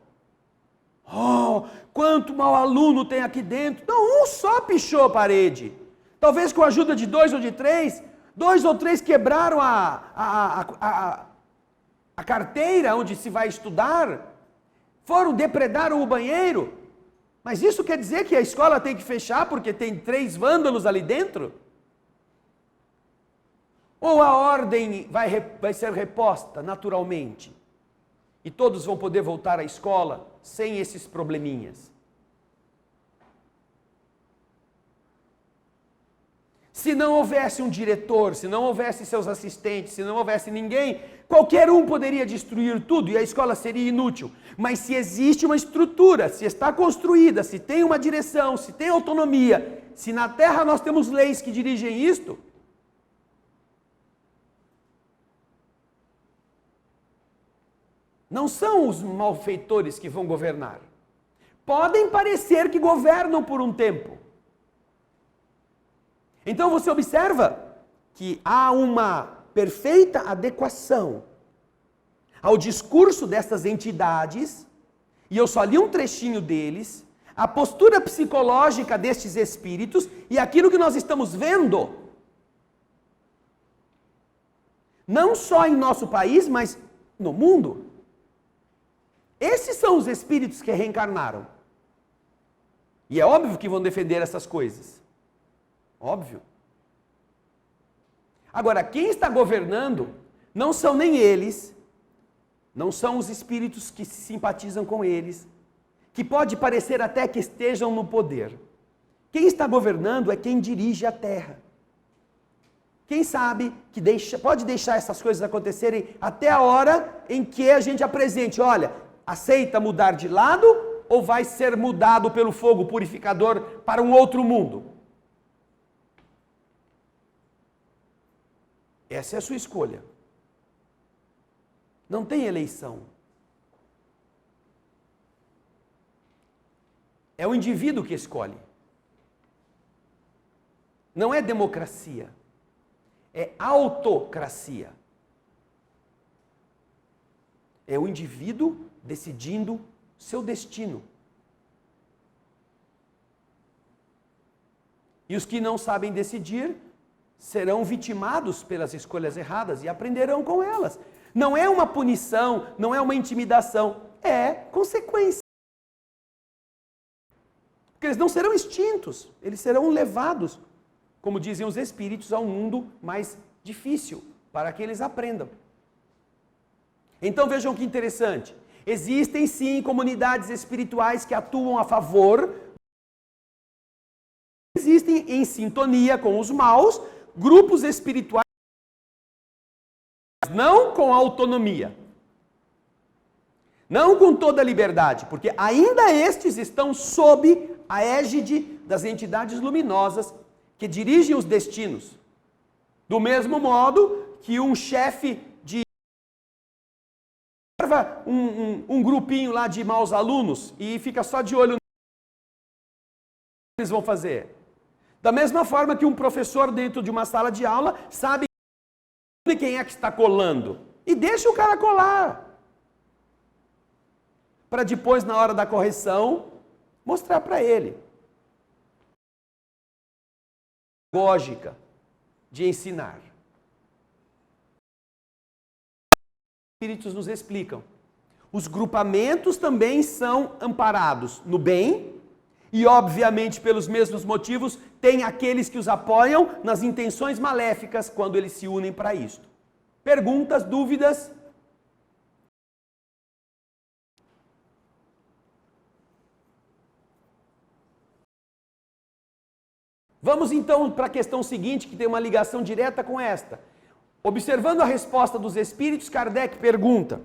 Oh, quanto mau aluno tem aqui dentro. Não, um só pichou a parede. Talvez com a ajuda de 2 ou de 3, 2 ou 3 quebraram a carteira onde se vai estudar, depredaram o banheiro. Mas isso quer dizer que a escola tem que fechar porque tem 3 vândalos ali dentro? Ou a ordem vai ser reposta naturalmente? E todos vão poder voltar à escola sem esses probleminhas? Se não houvesse um diretor, se não houvesse seus assistentes, se não houvesse ninguém, qualquer um poderia destruir tudo e a escola seria inútil. Mas se existe uma estrutura, se está construída, se tem uma direção, se tem autonomia, se na Terra nós temos leis que dirigem isto, não são os malfeitores que vão governar. Podem parecer que governam por um tempo. Então você observa que há uma perfeita adequação ao discurso dessas entidades, e eu só li um trechinho deles, a postura psicológica destes espíritos e aquilo que nós estamos vendo, não só em nosso país, mas no mundo. Esses são os espíritos que reencarnaram. E é óbvio que vão defender essas coisas. Óbvio. Agora, quem está governando não são nem eles, não são os espíritos que se simpatizam com eles, que pode parecer até que estejam no poder. Quem está governando é quem dirige a terra. Quem sabe que pode deixar essas coisas acontecerem até a hora em que a gente apresente, olha, aceita mudar de lado ou vai ser mudado pelo fogo purificador para um outro mundo? Essa é a sua escolha. Não tem eleição. É o indivíduo que escolhe. Não é democracia. É autocracia. É o indivíduo decidindo seu destino. E os que não sabem decidir serão vitimados pelas escolhas erradas e aprenderão com elas. Não é uma punição, não é uma intimidação, é consequência. Porque eles não serão extintos, eles serão levados, como dizem os espíritos, a um mundo mais difícil, para que eles aprendam. Então vejam que interessante. Existem sim comunidades espirituais que atuam a favor, existem em sintonia com os maus, grupos espirituais, não com autonomia, não com toda a liberdade, porque ainda estes estão sob a égide das entidades luminosas que dirigem os destinos. Do mesmo modo que um chefe de um grupinho lá de maus alunos e fica só de olho no que eles vão fazer. Da mesma forma que um professor dentro de uma sala de aula sabe quem é que está colando e deixa o cara colar. Para depois, na hora da correção, mostrar para ele. Lógica de ensinar. Os espíritos nos explicam. Os grupamentos também são amparados no bem e, obviamente, pelos mesmos motivos, tem aqueles que os apoiam nas intenções maléficas quando eles se unem para isto. Perguntas, dúvidas? Vamos então para a questão seguinte, que tem uma ligação direta com esta. Observando a resposta dos espíritos, Kardec pergunta: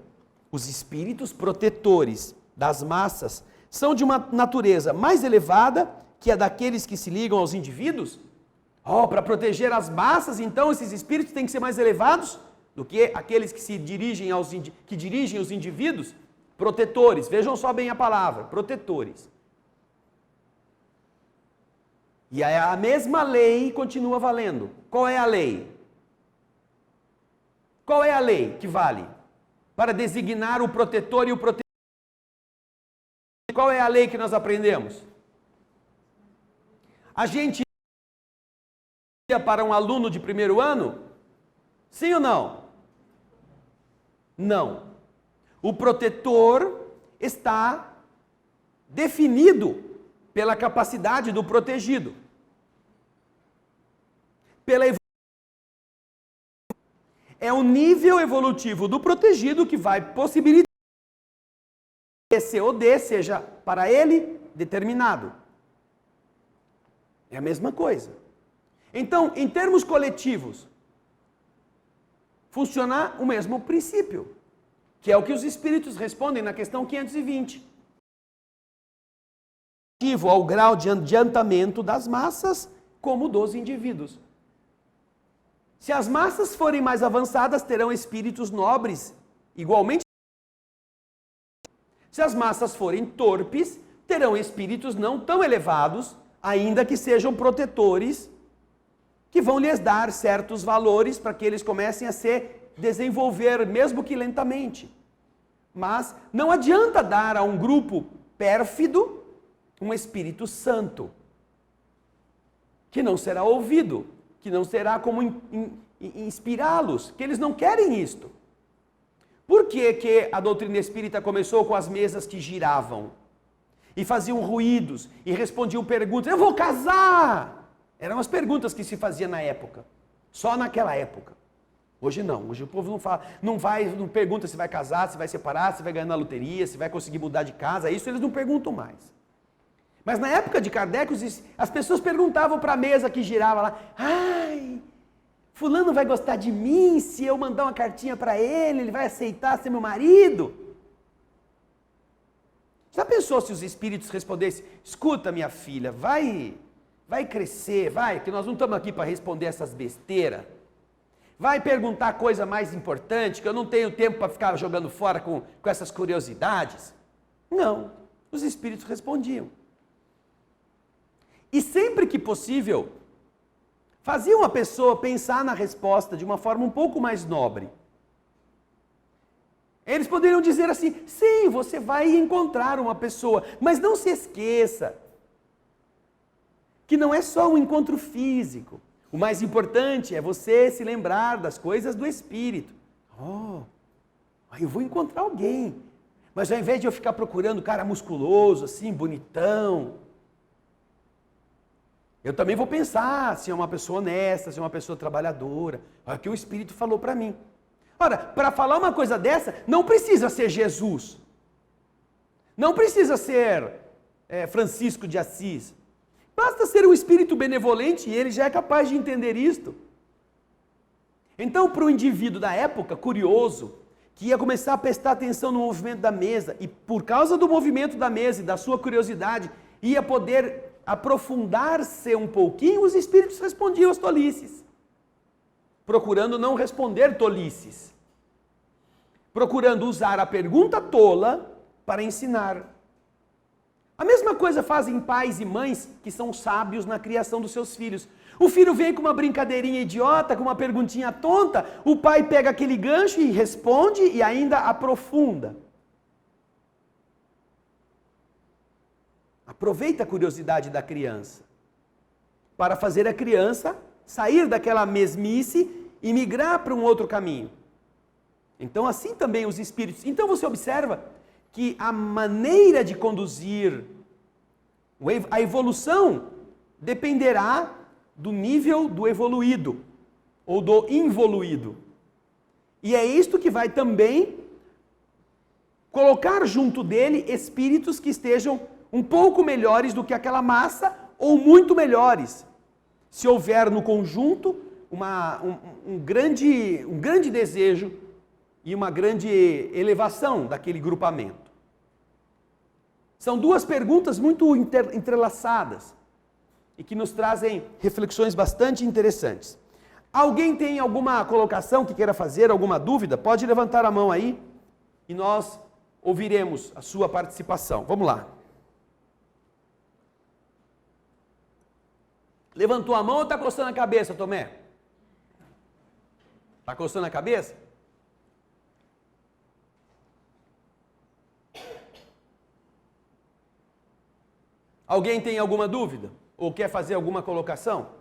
os espíritos protetores das massas são de uma natureza mais elevada que a daqueles que se ligam aos indivíduos? Para proteger as massas, então, esses espíritos têm que ser mais elevados do que aqueles que dirigem os indivíduos? Protetores, vejam só bem a palavra, protetores. E a mesma lei continua valendo. Qual é a lei? Qual é a lei que vale para designar o protetor e o protetor? Qual é a lei que nós aprendemos? A gente ia para um aluno de primeiro ano? Sim ou não? Não. O protetor está definido pela capacidade do protegido. É o nível evolutivo do protegido que vai possibilitar que C ou D seja para ele determinado. É a mesma coisa. Então, em termos coletivos, funciona o mesmo princípio, que é o que os espíritos respondem na questão 520. Ao grau de adiantamento das massas como dos indivíduos. Se as massas forem mais avançadas, terão espíritos nobres, igualmente. Se as massas forem torpes, terão espíritos não tão elevados, ainda que sejam protetores, que vão lhes dar certos valores para que eles comecem a se desenvolver, mesmo que lentamente. Mas não adianta dar a um grupo pérfido um Espírito Santo, que não será ouvido, que não será como inspirá-los, que eles não querem isto. Por que a doutrina espírita começou com as mesas que giravam? E faziam ruídos, e respondiam perguntas, eu vou casar! Eram as perguntas que se fazia na época. Só naquela época. Hoje não. Hoje o povo não pergunta se vai casar, se vai separar, se vai ganhar na loteria, se vai conseguir mudar de casa. Isso eles não perguntam mais. Mas na época de Kardec, as pessoas perguntavam para a mesa que girava lá: ai, fulano vai gostar de mim se eu mandar uma cartinha para ele vai aceitar ser meu marido? Já pensou se os espíritos respondessem: escuta, minha filha, vai crescer, que nós não estamos aqui para responder essas besteiras. Vai perguntar coisa mais importante, que eu não tenho tempo para ficar jogando fora com essas curiosidades. Não, os espíritos respondiam. E sempre que possível, faziam a pessoa pensar na resposta de uma forma um pouco mais nobre. Eles poderiam dizer assim: sim, você vai encontrar uma pessoa, mas não se esqueça que não é só um encontro físico. O mais importante é você se lembrar das coisas do espírito. Eu vou encontrar alguém, mas ao invés de eu ficar procurando um cara musculoso, assim, bonitão, eu também vou pensar se é uma pessoa honesta, se é uma pessoa trabalhadora. Olha o que o Espírito falou para mim. Ora, para falar uma coisa dessa, não precisa ser Jesus. Não precisa ser Francisco de Assis. Basta ser um espírito benevolente e ele já é capaz de entender isto. Então, para o indivíduo da época, curioso, que ia começar a prestar atenção no movimento da mesa, e por causa do movimento da mesa e da sua curiosidade, ia poder aprofundar-se um pouquinho, os espíritos respondiam as tolices, procurando não responder tolices, procurando usar a pergunta tola para ensinar. A mesma coisa fazem pais e mães que são sábios na criação dos seus filhos. O filho vem com uma brincadeirinha idiota, com uma perguntinha tonta, o pai pega aquele gancho e responde e ainda aprofunda. Aproveita a curiosidade da criança para fazer a criança sair daquela mesmice e migrar para um outro caminho. Então, assim também os espíritos. Então, você observa que a maneira de conduzir a evolução dependerá do nível do evoluído ou do involuído. E é isto que vai também colocar junto dele espíritos que estejam um pouco melhores do que aquela massa ou muito melhores. Se houver no conjunto um grande desejo e uma grande elevação daquele grupamento. São duas perguntas muito entrelaçadas e que nos trazem reflexões bastante interessantes. Alguém tem alguma colocação que queira fazer, alguma dúvida? Pode levantar a mão aí e nós ouviremos a sua participação. Vamos lá. Levantou a mão ou está coçando a cabeça, Tomé? Está coçando a cabeça? Alguém tem alguma dúvida? Ou quer fazer alguma colocação?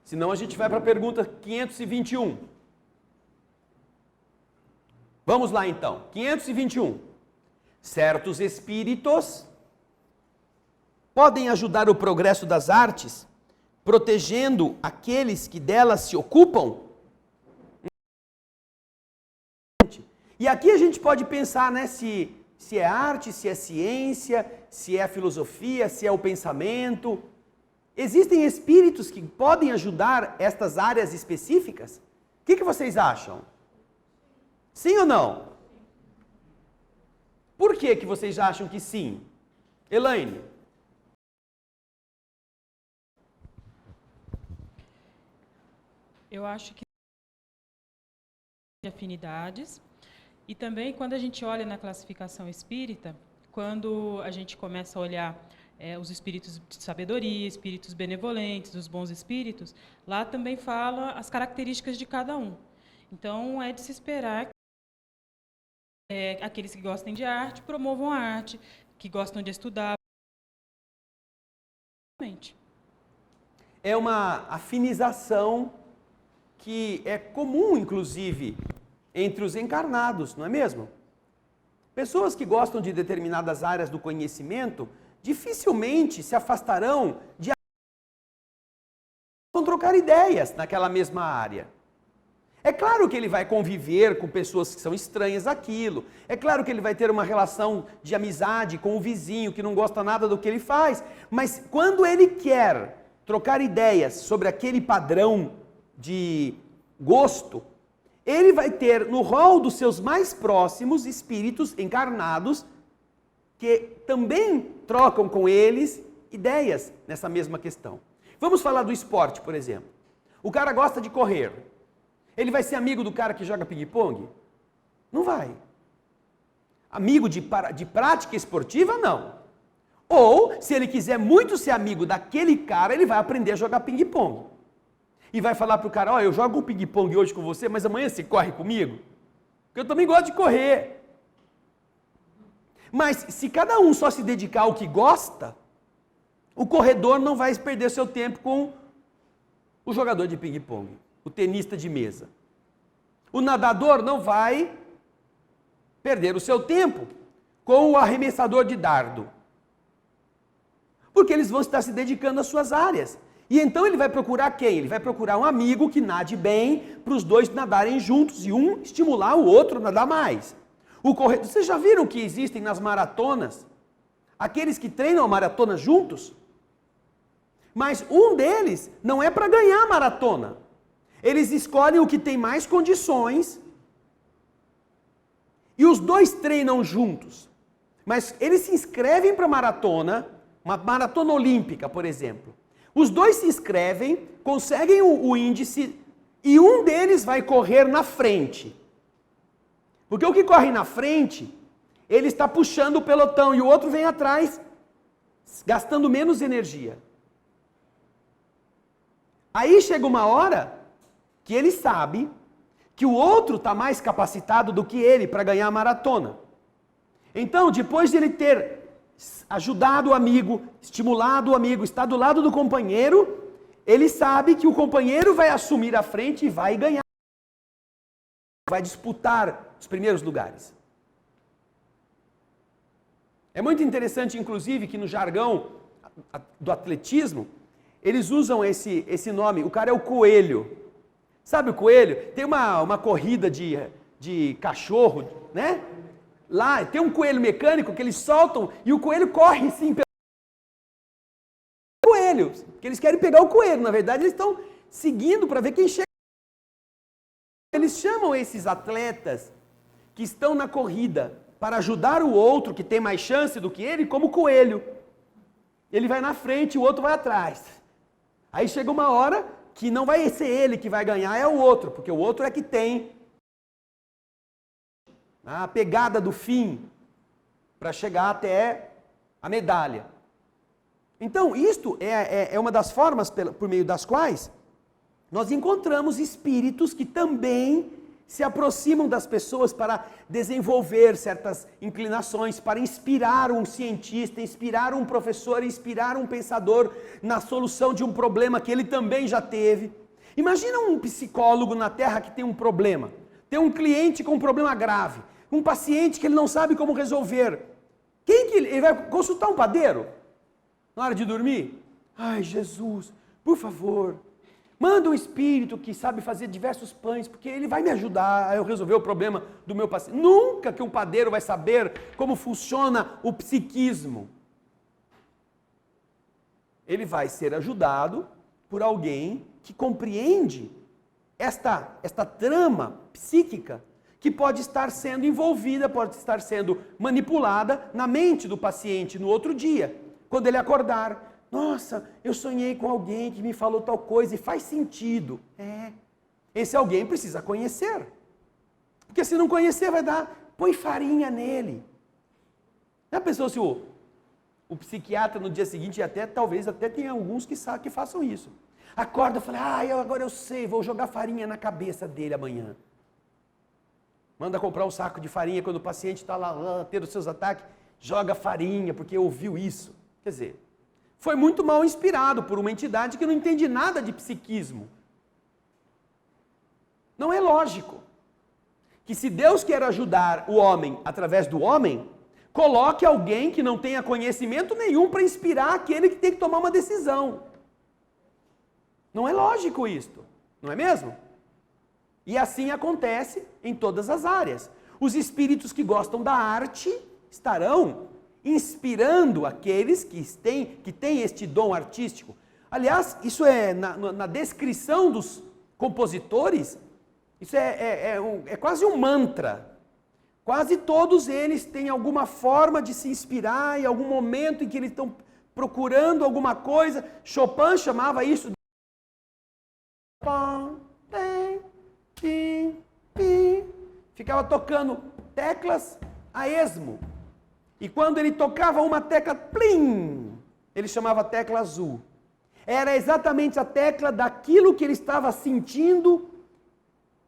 Senão a gente vai para a pergunta 521. Vamos lá então. 521. Certos espíritos podem ajudar o progresso das artes, protegendo aqueles que delas se ocupam? E aqui a gente pode pensar, né, se é arte, se é ciência, se é filosofia, se é o pensamento. Existem espíritos que podem ajudar estas áreas específicas? O que vocês acham? Sim ou não? Por que vocês acham que sim? Elaine? Eu acho que afinidades. E também, quando a gente olha na classificação espírita, quando a gente começa a olhar os espíritos de sabedoria, espíritos benevolentes, os bons espíritos, lá também fala as características de cada um. Então, é de se esperar que aqueles que gostem de arte promovam a arte, que gostam de estudar. É uma afinização que é comum, inclusive, entre os encarnados, não é mesmo? Pessoas que gostam de determinadas áreas do conhecimento dificilmente se afastarão de vão trocar ideias naquela mesma área. É claro que ele vai conviver com pessoas que são estranhas àquilo. É claro que ele vai ter uma relação de amizade com o vizinho que não gosta nada do que ele faz. Mas quando ele quer trocar ideias sobre aquele padrão de gosto, ele vai ter no rol dos seus mais próximos espíritos encarnados que também trocam com eles ideias nessa mesma questão. Vamos falar do esporte, por exemplo. O cara gosta de correr. Ele vai ser amigo do cara que joga ping-pong? Não vai. Amigo de prática esportiva? Não. Ou, se ele quiser muito ser amigo daquele cara, ele vai aprender a jogar ping-pong. E vai falar para o cara, ó, eu jogo um ping-pong hoje com você, mas amanhã você corre comigo? Porque eu também gosto de correr. Mas, se cada um só se dedicar ao que gosta, o corredor não vai perder seu tempo com o jogador de ping-pong, o tenista de mesa. O nadador não vai perder o seu tempo com o arremessador de dardo. Porque eles vão estar se dedicando às suas áreas. E então ele vai procurar quem? Ele vai procurar um amigo que nade bem, para os dois nadarem juntos e um estimular o outro a nadar mais. Vocês já viram que existem nas maratonas aqueles que treinam a maratona juntos? Mas um deles não é para ganhar a maratona. Eles escolhem o que tem mais condições e os dois treinam juntos. Mas eles se inscrevem para a maratona, uma maratona olímpica, por exemplo. Os dois se inscrevem, conseguem o índice e um deles vai correr na frente. Porque o que corre na frente, ele está puxando o pelotão e o outro vem atrás, gastando menos energia. Aí chega uma hora que ele sabe que o outro está mais capacitado do que ele para ganhar a maratona. Então, depois de ele ter ajudado o amigo, estimulado o amigo, está do lado do companheiro, ele sabe que o companheiro vai assumir a frente e vai ganhar. Vai disputar os primeiros lugares. É muito interessante, inclusive, que no jargão do atletismo, eles usam esse nome, o cara é o coelho. Sabe o coelho? Tem uma corrida de cachorro, né? Lá tem um coelho mecânico que eles soltam e o coelho corre sim pelo coelho. Porque eles querem pegar o coelho, na verdade eles estão seguindo para ver quem chega. Eles chamam esses atletas que estão na corrida para ajudar o outro que tem mais chance do que ele como coelho. Ele vai na frente e o outro vai atrás. Aí chega uma hora que não vai ser ele que vai ganhar, é o outro, porque o outro é que tem a pegada do fim para chegar até a medalha. Então, isto é uma das formas por meio das quais nós encontramos espíritos que também se aproximam das pessoas para desenvolver certas inclinações, para inspirar um cientista, inspirar um professor, inspirar um pensador na solução de um problema que ele também já teve. Imagina um psicólogo na Terra que tem um problema, tem um cliente com um problema grave, um paciente que ele não sabe como resolver. Ele vai consultar um padeiro na hora de dormir? Ai, Jesus, por favor, manda um espírito que sabe fazer diversos pães, porque ele vai me ajudar a eu resolver o problema do meu paciente. Nunca que um padeiro vai saber como funciona o psiquismo. Ele vai ser ajudado por alguém que compreende esta trama psíquica que pode estar sendo envolvida, pode estar sendo manipulada na mente do paciente no outro dia, quando ele acordar. Nossa, eu sonhei com alguém que me falou tal coisa e faz sentido. Esse alguém precisa conhecer. Porque se não conhecer, põe farinha nele. Já pensou se o psiquiatra no dia seguinte, talvez tenha alguns que façam isso. Acorda e fala, agora eu sei, vou jogar farinha na cabeça dele amanhã. Manda comprar um saco de farinha quando o paciente está lá tendo seus ataques, joga farinha porque ouviu isso. Quer dizer, foi muito mal inspirado por uma entidade que não entende nada de psiquismo. Não é lógico que se Deus quer ajudar o homem através do homem, coloque alguém que não tenha conhecimento nenhum para inspirar aquele que tem que tomar uma decisão. Não é lógico isto, não é mesmo? E assim acontece em todas as áreas. Os espíritos que gostam da arte estarão inspirando aqueles que têm este dom artístico. Aliás, isso é na descrição dos compositores, isso é quase um mantra. Quase todos eles têm alguma forma de se inspirar em algum momento em que eles estão procurando alguma coisa. Chopin chamava isso de... Ficava tocando teclas a esmo. E quando ele tocava uma tecla, plim, ele chamava tecla azul. Era exatamente a tecla daquilo que ele estava sentindo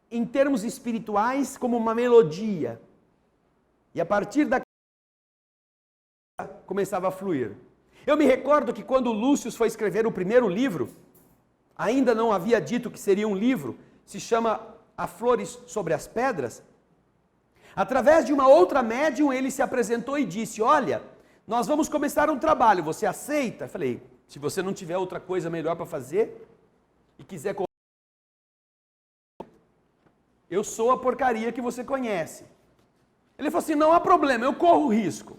em termos espirituais como uma melodia. E a partir daquela começava a fluir. Eu me recordo que quando Lúcio foi escrever o primeiro livro, ainda não havia dito que seria um livro, se chama A Flores sobre as Pedras. Através de uma outra médium, ele se apresentou e disse: olha, nós vamos começar um trabalho, você aceita? Eu falei, se você não tiver outra coisa melhor para fazer e quiser... Eu sou a porcaria que você conhece. Ele falou assim, não há problema, eu corro risco.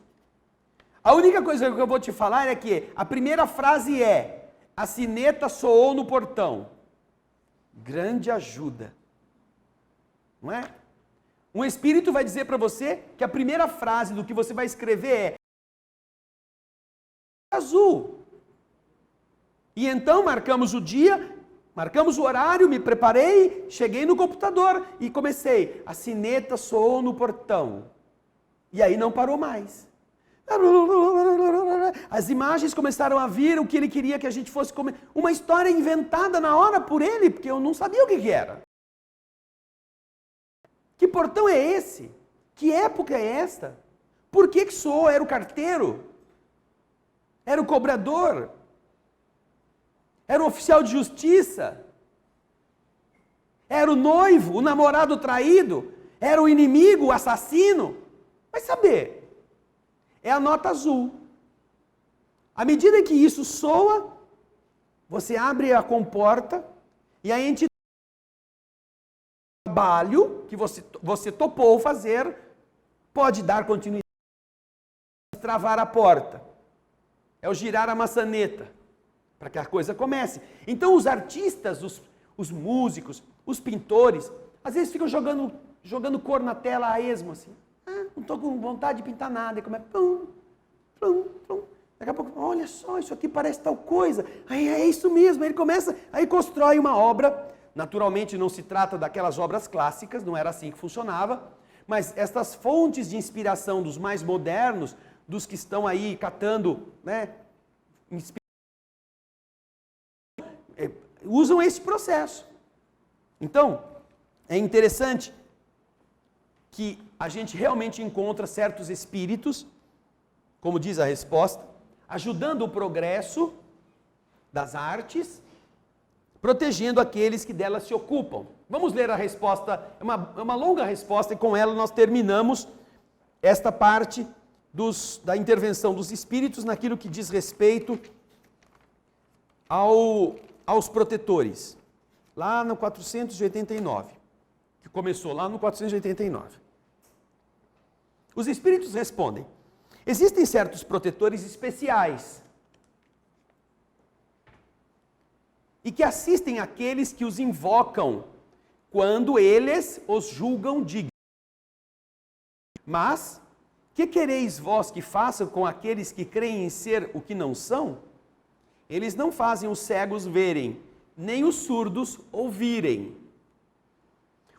A única coisa que eu vou te falar é que a primeira frase é: a sineta soou no portão. Grande ajuda. Não é? Um espírito vai dizer para você que a primeira frase do que você vai escrever é azul. E então marcamos o dia, marcamos o horário, me preparei, cheguei no computador e comecei. A sineta soou no portão. E aí não parou mais. As imagens começaram a vir, o que ele queria que a gente fosse comer. Uma história inventada na hora por ele, porque eu não sabia o que era. Que portão é esse? Que época é esta? Por que soou? Era o carteiro? Era o cobrador? Era o oficial de justiça? Era o noivo, o namorado traído? Era o inimigo, o assassino? Vai saber. É a nota azul. À medida que isso soa, você abre a comporta e a entidade trabalho que você topou fazer pode dar continuidade, travar a porta. É o girar a maçaneta para que a coisa comece. Então os artistas, os músicos, os pintores, às vezes ficam jogando cor na tela a esmo assim. Não estou com vontade de pintar nada. E começa, plum, plum, plum. Daqui a pouco, olha só, isso aqui parece tal coisa. Aí é isso mesmo. Aí ele começa, aí constrói uma obra. Naturalmente não se trata daquelas obras clássicas, não era assim que funcionava. Mas estas fontes de inspiração dos mais modernos, dos que estão aí catando, né, usam esse processo. Então, é interessante que a gente realmente encontra certos espíritos, como diz a resposta, ajudando o progresso das artes, protegendo aqueles que delas se ocupam. Vamos ler a resposta, é uma longa resposta, e com ela nós terminamos esta parte da intervenção dos espíritos naquilo que diz respeito aos protetores. Lá no 489, que começou lá no 489. Os espíritos respondem: existem certos protetores especiais e que assistem aqueles que os invocam quando eles os julgam dignos. Mas, que quereis vós que façam com aqueles que creem em ser o que não são? Eles não fazem os cegos verem, nem os surdos ouvirem.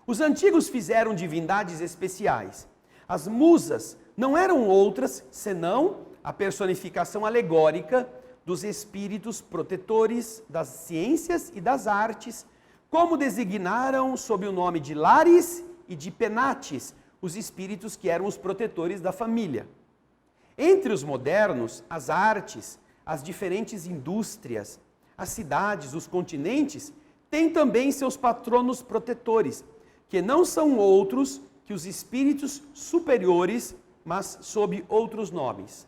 Os antigos fizeram divindades especiais. As musas não eram outras senão a personificação alegórica dos espíritos protetores das ciências e das artes, como designaram sob o nome de Lares e de Penates os espíritos que eram os protetores da família. Entre os modernos, as artes, as diferentes indústrias, as cidades, os continentes, têm também seus patronos protetores, que não são outros que os espíritos superiores, mas sob outros nomes.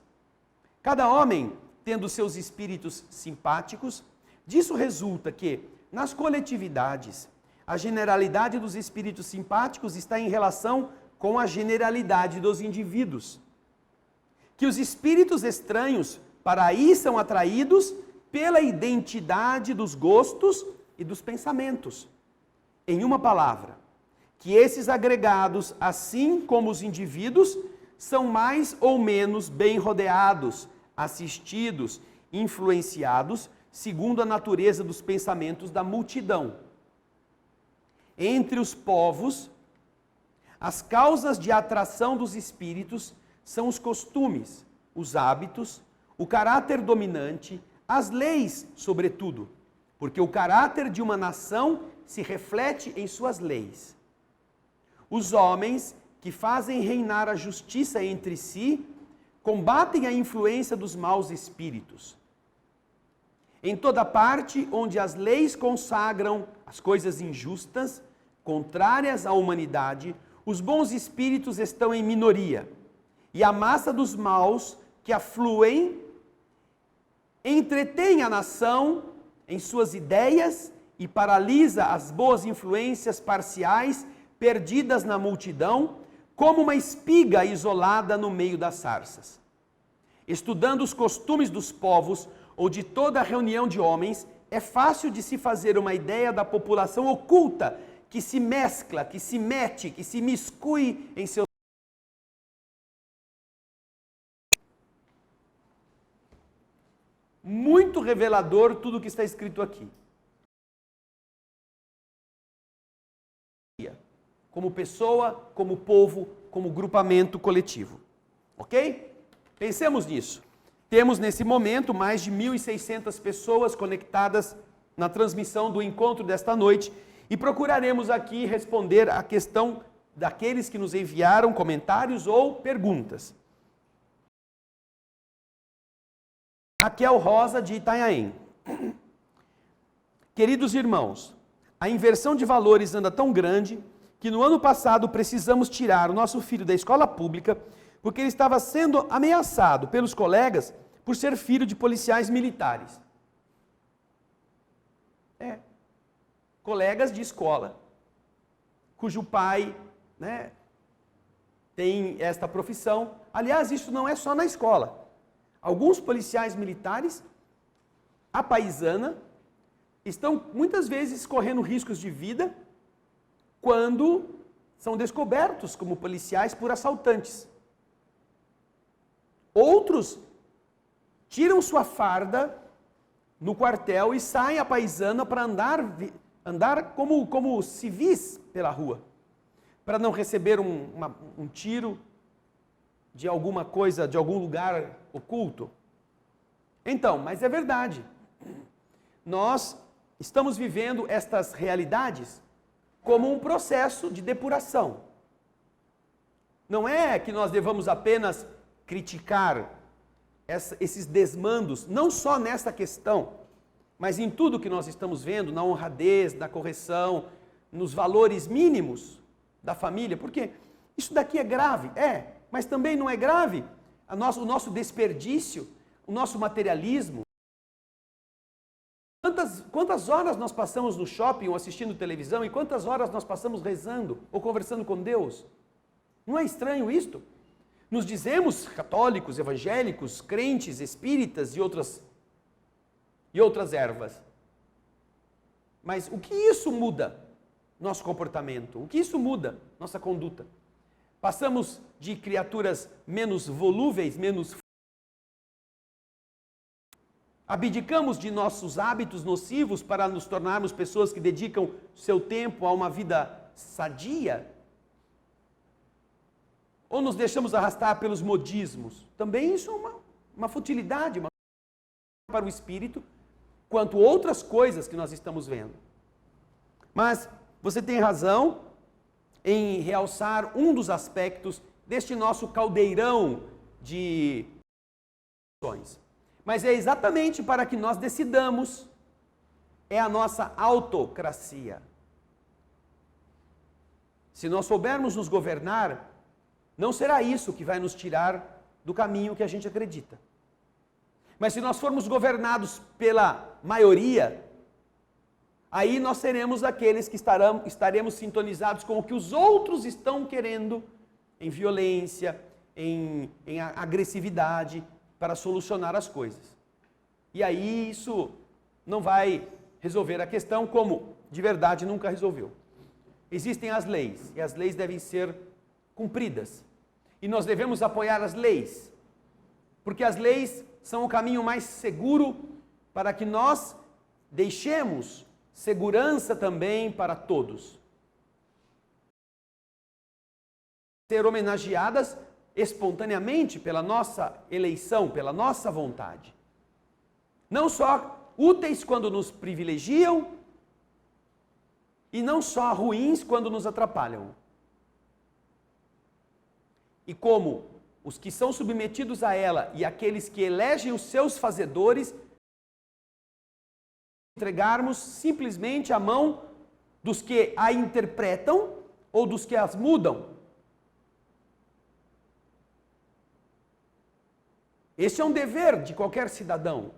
Cada homem, tendo seus espíritos simpáticos, disso resulta que, nas coletividades, a generalidade dos espíritos simpáticos está em relação com a generalidade dos indivíduos. Que os espíritos estranhos para aí são atraídos pela identidade dos gostos e dos pensamentos. Em uma palavra, que esses agregados, assim como os indivíduos, são mais ou menos bem rodeados, assistidos, influenciados, segundo a natureza dos pensamentos da multidão. Entre os povos, as causas de atração dos espíritos são os costumes, os hábitos, o caráter dominante, as leis, sobretudo, porque o caráter de uma nação se reflete em suas leis. Os homens que fazem reinar a justiça entre si combatem a influência dos maus espíritos. Em toda parte onde as leis consagram as coisas injustas, contrárias à humanidade, os bons espíritos estão em minoria, e a massa dos maus que afluem entretém a nação em suas ideias e paralisa as boas influências parciais perdidas na multidão, como uma espiga isolada no meio das sarças. Estudando os costumes dos povos ou de toda a reunião de homens, é fácil de se fazer uma ideia da população oculta que se mescla, que se mete, que se miscui em seus. Muito revelador tudo o que está escrito aqui. Como pessoa, como povo, como grupamento coletivo. Ok? Pensemos nisso. Temos nesse momento mais de 1.600 pessoas conectadas na transmissão do encontro desta noite e procuraremos aqui responder a questão daqueles que nos enviaram comentários ou perguntas. Raquel Rosa, de Itanhaém. Queridos irmãos, a inversão de valores anda tão grande que no ano passado precisamos tirar o nosso filho da escola pública porque ele estava sendo ameaçado pelos colegas por ser filho de policiais militares. Colegas de escola, cujo pai, tem esta profissão. Aliás, isso não é só na escola. Alguns policiais militares, a paisana, estão muitas vezes correndo riscos de vida quando são descobertos como policiais por assaltantes. Outros tiram sua farda no quartel e saem a paisana para andar como civis pela rua, para não receber um tiro de alguma coisa, de algum lugar oculto. Então, mas é verdade. Nós estamos vivendo estas realidades como um processo de depuração. Não é que nós devamos apenas criticar esses desmandos, não só nessa questão, mas em tudo que nós estamos vendo, na honradez, na correção, nos valores mínimos da família, porque isso daqui é grave, mas também não é grave o nosso desperdício, o nosso materialismo. Quantas horas nós passamos no shopping ou assistindo televisão e quantas horas nós passamos rezando ou conversando com Deus? Não é estranho isto? Nos dizemos católicos, evangélicos, crentes, espíritas e outras ervas. Mas o que isso muda nosso comportamento? O que isso muda nossa conduta? Passamos de criaturas menos volúveis, abdicamos de nossos hábitos nocivos para nos tornarmos pessoas que dedicam seu tempo a uma vida sadia? Ou nos deixamos arrastar pelos modismos? Também isso é uma futilidade, para o espírito, quanto outras coisas que nós estamos vendo. Mas você tem razão em realçar um dos aspectos deste nosso caldeirão de ações. Mas é exatamente para que nós decidamos, é a nossa autocracia. Se nós soubermos nos governar, não será isso que vai nos tirar do caminho que a gente acredita. Mas se nós formos governados pela maioria, aí nós seremos aqueles que estaremos sintonizados com o que os outros estão querendo em violência, em agressividade, para solucionar as coisas. E aí isso não vai resolver a questão como de verdade nunca resolveu. Existem as leis, e as leis devem ser cumpridas. E nós devemos apoiar as leis, porque as leis são o caminho mais seguro para que nós deixemos segurança também para todos. Ser homenageadas espontaneamente pela nossa eleição, pela nossa vontade. Não só úteis quando nos privilegiam, e não só ruins quando nos atrapalham. E como os que são submetidos a ela e aqueles que elegem os seus fazedores, entregarmos simplesmente a mão dos que a interpretam ou dos que as mudam. Este é um dever de qualquer cidadão.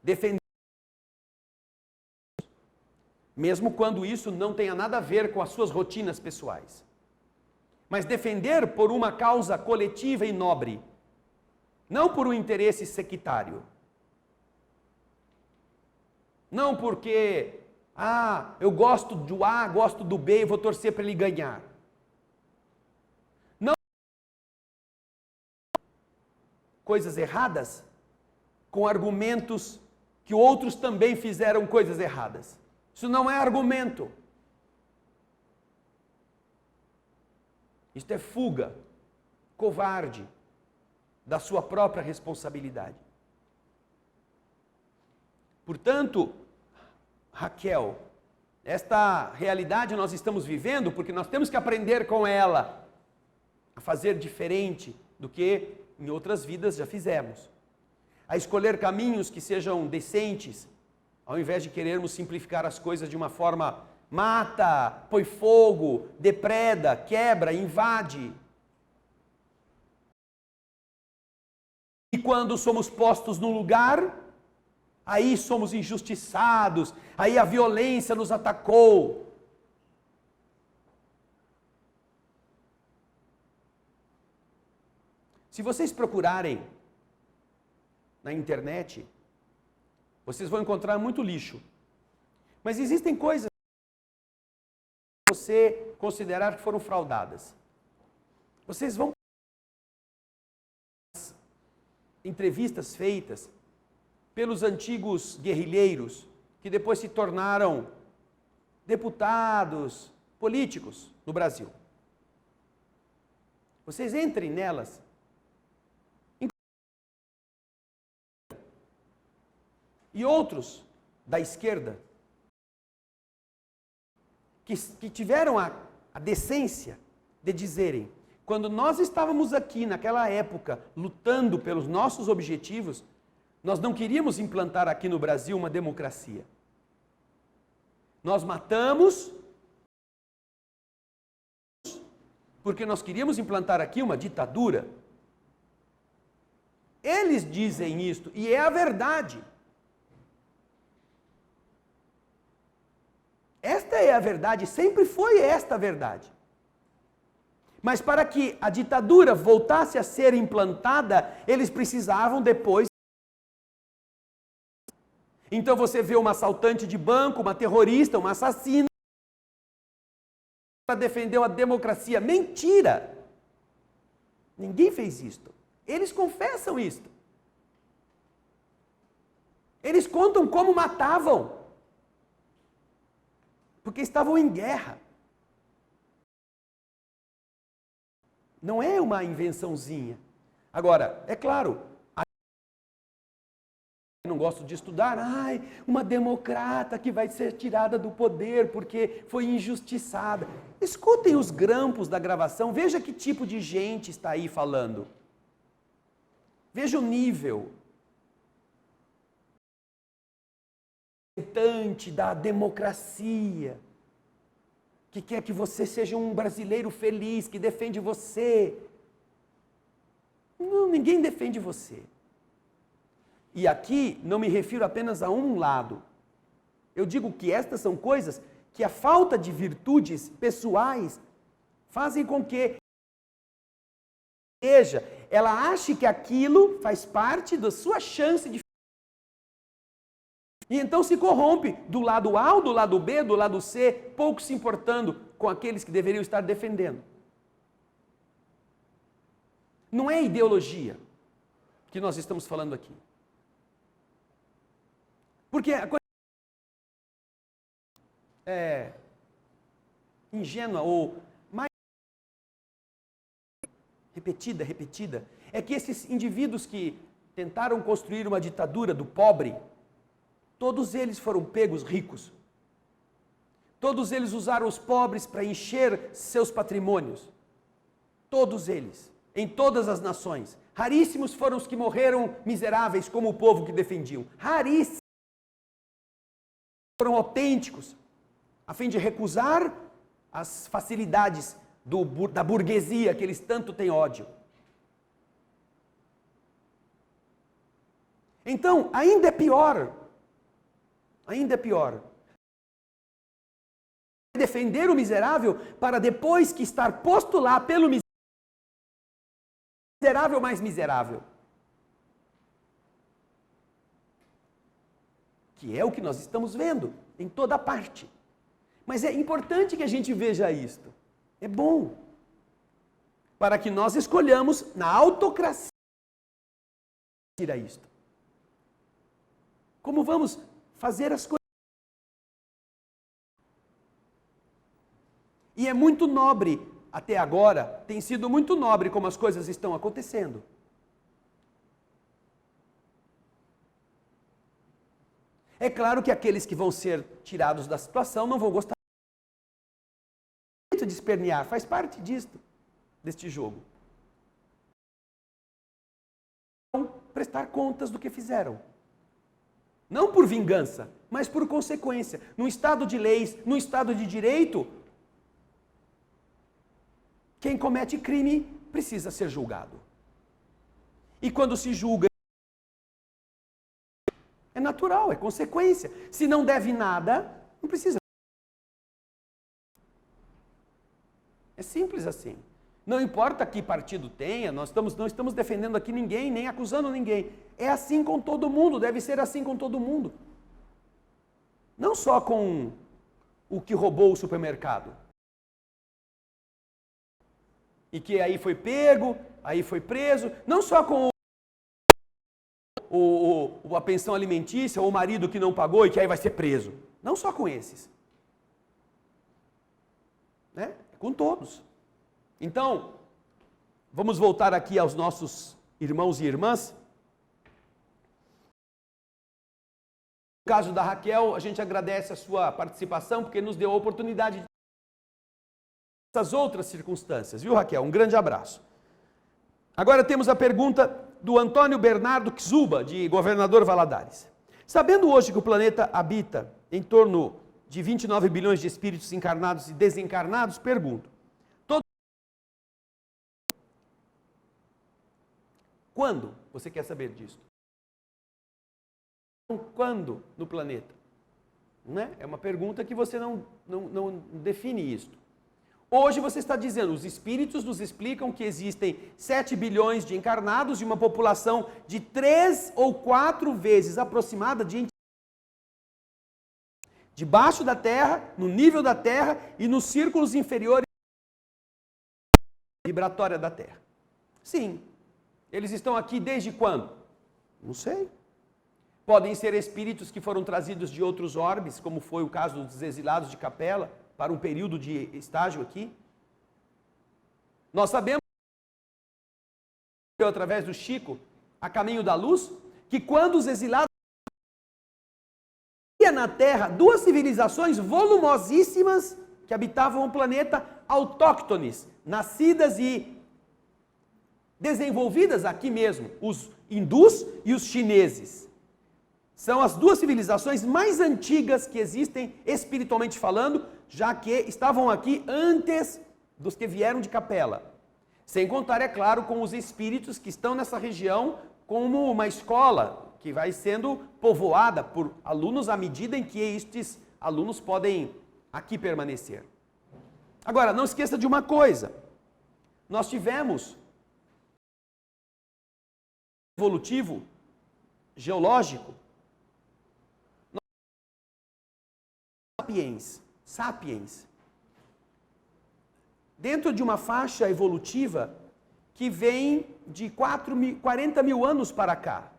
Defender, mesmo quando isso não tenha nada a ver com as suas rotinas pessoais. Mas defender por uma causa coletiva e nobre, não por um interesse sectário. Não porque, eu gosto do A, gosto do B e vou torcer para ele ganhar. Não coisas erradas com argumentos que outros também fizeram coisas erradas. Isso não é argumento. Isto é fuga, covarde, da sua própria responsabilidade. Portanto, Raquel, esta realidade nós estamos vivendo porque nós temos que aprender com ela a fazer diferente do que em outras vidas já fizemos. A escolher caminhos que sejam decentes, ao invés de querermos simplificar as coisas de uma forma mata, põe fogo, depreda, quebra, invade. E quando somos postos no lugar, aí somos injustiçados, aí a violência nos atacou. Se vocês procurarem na internet, vocês vão encontrar muito lixo. Mas existem coisas que você considerar que foram fraudadas. Vocês vão entrevistas feitas pelos antigos guerrilheiros, que depois se tornaram deputados, políticos no Brasil. Vocês entrem nelas. E outros da esquerda, que tiveram a decência de dizerem, quando nós estávamos aqui naquela época, lutando pelos nossos objetivos, nós não queríamos implantar aqui no Brasil uma democracia. Nós matamos porque nós queríamos implantar aqui uma ditadura. Eles dizem isto, e é a verdade. Esta é a verdade, sempre foi esta a verdade. Mas para que a ditadura voltasse a ser implantada, eles precisavam depois. Então você vê uma assaltante de banco, uma terrorista, uma assassina, ela defendeu a democracia. Mentira! Ninguém fez isto. Eles confessam isto. Eles contam como matavam. Porque estavam em guerra. Não é uma invençãozinha. Agora, é claro, eu não gosto de estudar, uma democrata que vai ser tirada do poder porque foi injustiçada. Escutem os grampos da gravação, veja que tipo de gente está aí falando. Veja o nível da democracia, que quer que você seja um brasileiro feliz, que defende você. Não, ninguém defende você. E aqui não me refiro apenas a um lado. Eu digo que estas são coisas que a falta de virtudes pessoais fazem com que a igreja, ela ache que aquilo faz parte da sua chance de... E então se corrompe do lado A, do lado B, do lado C, pouco se importando com aqueles que deveriam estar defendendo. Não é ideologia que nós estamos falando aqui. Porque a coisa é ingênua ou mais repetida, é que esses indivíduos que tentaram construir uma ditadura do pobre, todos eles foram pegos ricos. Todos eles usaram os pobres para encher seus patrimônios. Todos eles, em todas as nações. Raríssimos foram os que morreram miseráveis, como o povo que defendiam. Raríssimos foram autênticos, a fim de recusar as facilidades da burguesia que eles tanto têm ódio. Então, ainda é pior. Defender o miserável para depois que estar posto lá pelo miserável mais miserável. Que é o que nós estamos vendo em toda parte. Mas é importante que a gente veja isto. É bom. Para que nós escolhamos na autocracia isto. Como vamos fazer as coisas? E é muito nobre, até agora, tem sido muito nobre como as coisas estão acontecendo. É claro que aqueles que vão ser tirados da situação não vão gostar de espernear, faz parte deste jogo. Vão prestar contas do que fizeram. Não por vingança, mas por consequência. Num estado de leis, num estado de direito, quem comete crime precisa ser julgado. E quando se julga, é natural, é consequência. Se não deve nada, não precisa. É simples assim. Não importa que partido tenha, nós não estamos defendendo aqui ninguém, nem acusando ninguém. É assim com todo mundo, deve ser assim com todo mundo. Não só com o que roubou o supermercado. E que aí foi pego, aí foi preso. Não só com a pensão alimentícia, ou o marido que não pagou e que aí vai ser preso. Não só com esses. Né? É com todos. Então, vamos voltar aqui aos nossos irmãos e irmãs. No caso da Raquel, a gente agradece a sua participação, porque nos deu a oportunidade de essas outras circunstâncias. Viu, Raquel? Um grande abraço. Agora temos a pergunta do Antônio Bernardo Kzuba, de Governador Valadares. Sabendo hoje que o planeta habita em torno de 29 bilhões de espíritos encarnados e desencarnados, pergunto, quando você quer saber disso? Quando no planeta? Né? É uma pergunta que você não define isto. Hoje você está dizendo, os espíritos nos explicam que existem 7 bilhões de encarnados e uma população de 3 ou 4 vezes aproximada de debaixo da Terra, no nível da Terra e nos círculos inferiores vibratória da Terra. Sim. Eles estão aqui desde quando? Não sei. Podem ser espíritos que foram trazidos de outros orbes, como foi o caso dos exilados de Capela, para um período de estágio aqui. Nós sabemos, através do Chico, a caminho da luz, que quando os exilados na Terra, 2 civilizações volumosíssimas que habitavam o planeta, autóctones, nascidas e desenvolvidas aqui mesmo, os hindus e os chineses. São as 2 civilizações mais antigas que existem, espiritualmente falando, já que estavam aqui antes dos que vieram de Capela. Sem contar, é claro, com os espíritos que estão nessa região como uma escola que vai sendo povoada por alunos à medida em que estes alunos podem aqui permanecer. Agora, não esqueça de uma coisa. Nós tivemos evolutivo, geológico, sapiens, dentro de uma faixa evolutiva que vem de 40 mil anos para cá.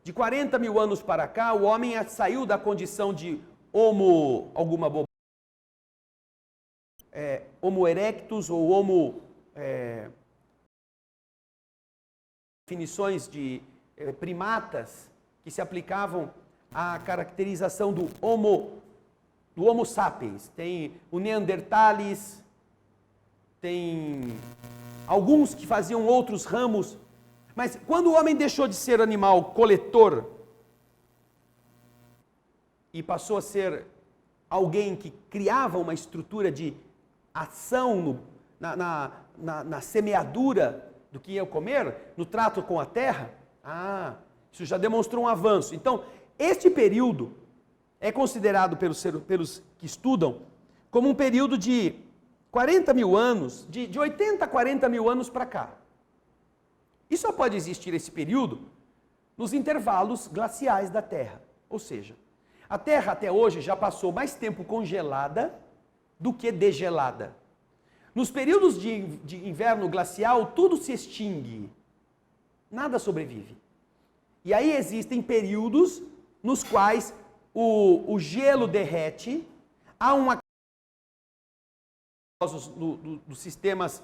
De 40 mil anos para cá, o homem saiu da condição de Homo erectus ou Homo... definições de primatas que se aplicavam à caracterização do Homo sapiens. Tem o Neanderthalis, tem alguns que faziam outros ramos, mas quando o homem deixou de ser animal coletor e passou a ser alguém que criava uma estrutura de ação na semeadura do que ia comer, no trato com a terra, isso já demonstrou um avanço. Então, este período é considerado pelos que estudam como um período de 40 mil anos, de 80 a 40 mil anos para cá. E só pode existir esse período nos intervalos glaciais da Terra. Ou seja, a Terra até hoje já passou mais tempo congelada do que degelada. Nos períodos de inverno glacial, tudo se extingue. Nada sobrevive. E aí existem períodos nos quais o gelo derrete, há uma... dos sistemas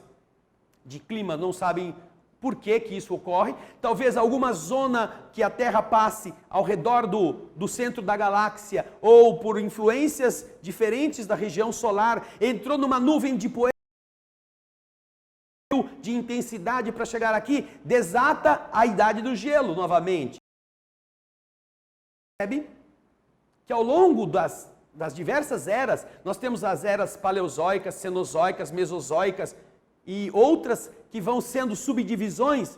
de clima não sabem por que isso ocorre. Talvez alguma zona que a Terra passe ao redor do centro da galáxia, ou por influências diferentes da região solar, entrou numa nuvem de poeira de intensidade para chegar aqui, desata a idade do gelo novamente. Percebe que ao longo das diversas eras, nós temos as eras paleozoicas, cenozoicas, mesozoicas e outras que vão sendo subdivisões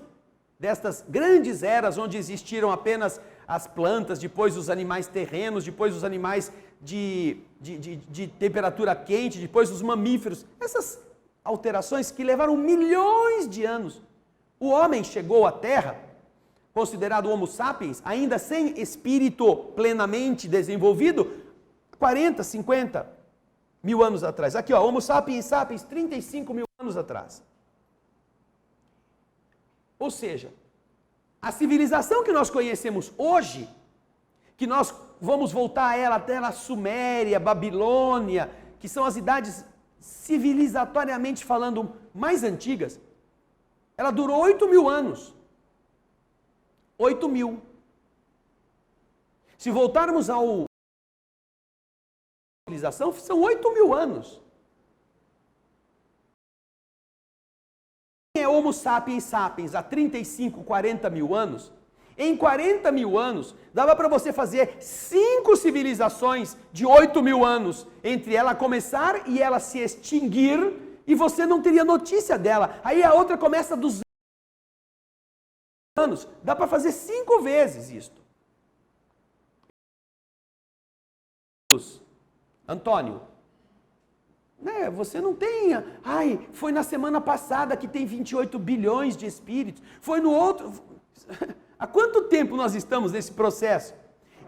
destas grandes eras, onde existiram apenas as plantas, depois os animais terrenos, depois os animais de temperatura quente, depois os mamíferos. Essas alterações que levaram milhões de anos. O homem chegou à Terra, considerado Homo sapiens, ainda sem espírito plenamente desenvolvido, 40, 50 mil anos atrás. Aqui, ó, Homo sapiens sapiens, 35 mil anos atrás. Ou seja, a civilização que nós conhecemos hoje, que nós vamos voltar a ela até a Suméria, Babilônia, que são as idades civilizatoriamente falando mais antigas, ela durou 8 mil anos. 8 mil. Se voltarmos ao civilização, são 8 mil anos. Quem é Homo sapiens sapiens há 35, 40 mil anos? Em 40 mil anos, dava para você fazer 5 civilizações de 8 mil anos, entre ela começar e ela se extinguir, e você não teria notícia dela. Aí a outra começa dos anos. Dá para fazer 5 vezes isto. Antônio, né, você não tem... foi na semana passada que tem 28 bilhões de espíritos. Foi no outro... Há quanto tempo nós estamos nesse processo?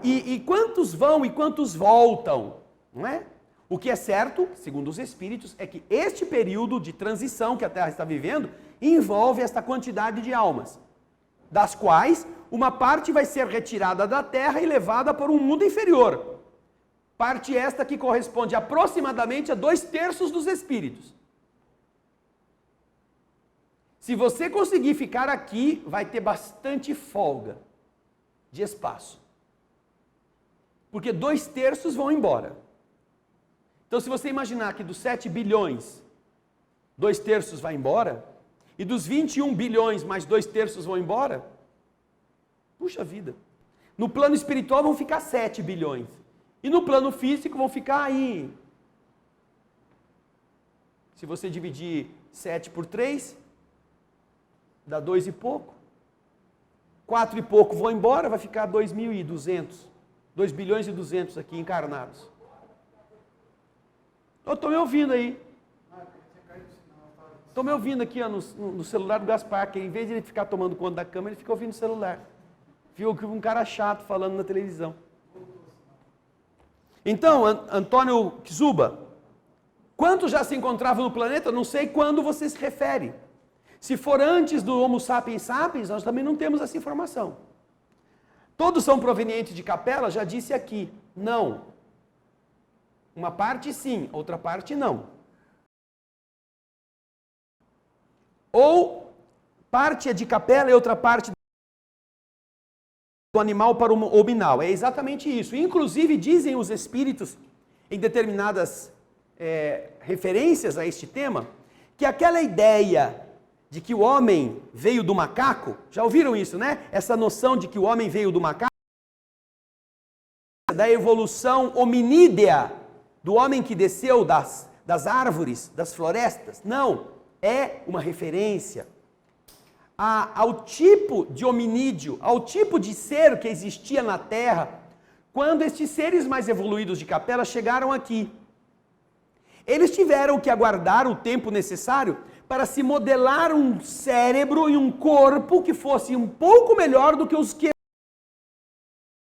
E quantos vão e quantos voltam? Não é? O que é certo, segundo os espíritos, é que este período de transição que a Terra está vivendo envolve esta quantidade de almas, das quais uma parte vai ser retirada da Terra e levada para um mundo inferior. Parte esta que corresponde aproximadamente a 2/3 dos espíritos. Se você conseguir ficar aqui, vai ter bastante folga de espaço. Porque 2/3 vão embora. Então, se você imaginar que dos 7 bilhões, 2/3 vai embora, e dos 21 bilhões mais 2/3 vão embora, puxa vida. No plano espiritual vão ficar 7 bilhões. E no plano físico vão ficar aí. Se você dividir 7 por 3... dá 2 e pouco. 4 e pouco vão embora, vai ficar 2.200, 2 bilhões e 200 aqui encarnados. Estou me ouvindo aí. Estou me ouvindo aqui ó, no celular do Gaspar, que em vez de ele ficar tomando conta da câmera, ele fica ouvindo o celular. Viu um cara chato falando na televisão. Então, Antônio Kizuba, quantos já se encontravam no planeta? Não sei quando você se refere. Se for antes do Homo sapiens sapiens, nós também não temos essa informação. Todos são provenientes de Capela? Já disse aqui. Não. Uma parte sim, outra parte não. Ou parte é de Capela e outra parte do animal para o hominal. É exatamente isso. Inclusive, dizem os espíritos, em determinadas referências a este tema, que aquela ideia de que o homem veio do macaco, já ouviram isso, né? Essa noção de que o homem veio do macaco, da evolução hominídea, do homem que desceu das árvores, das florestas. Não, é uma referência ao tipo de hominídeo, ao tipo de ser que existia na Terra, quando estes seres mais evoluídos de Capela chegaram aqui. Eles tiveram que aguardar o tempo necessário para se modelar um cérebro e um corpo que fosse um pouco melhor do que os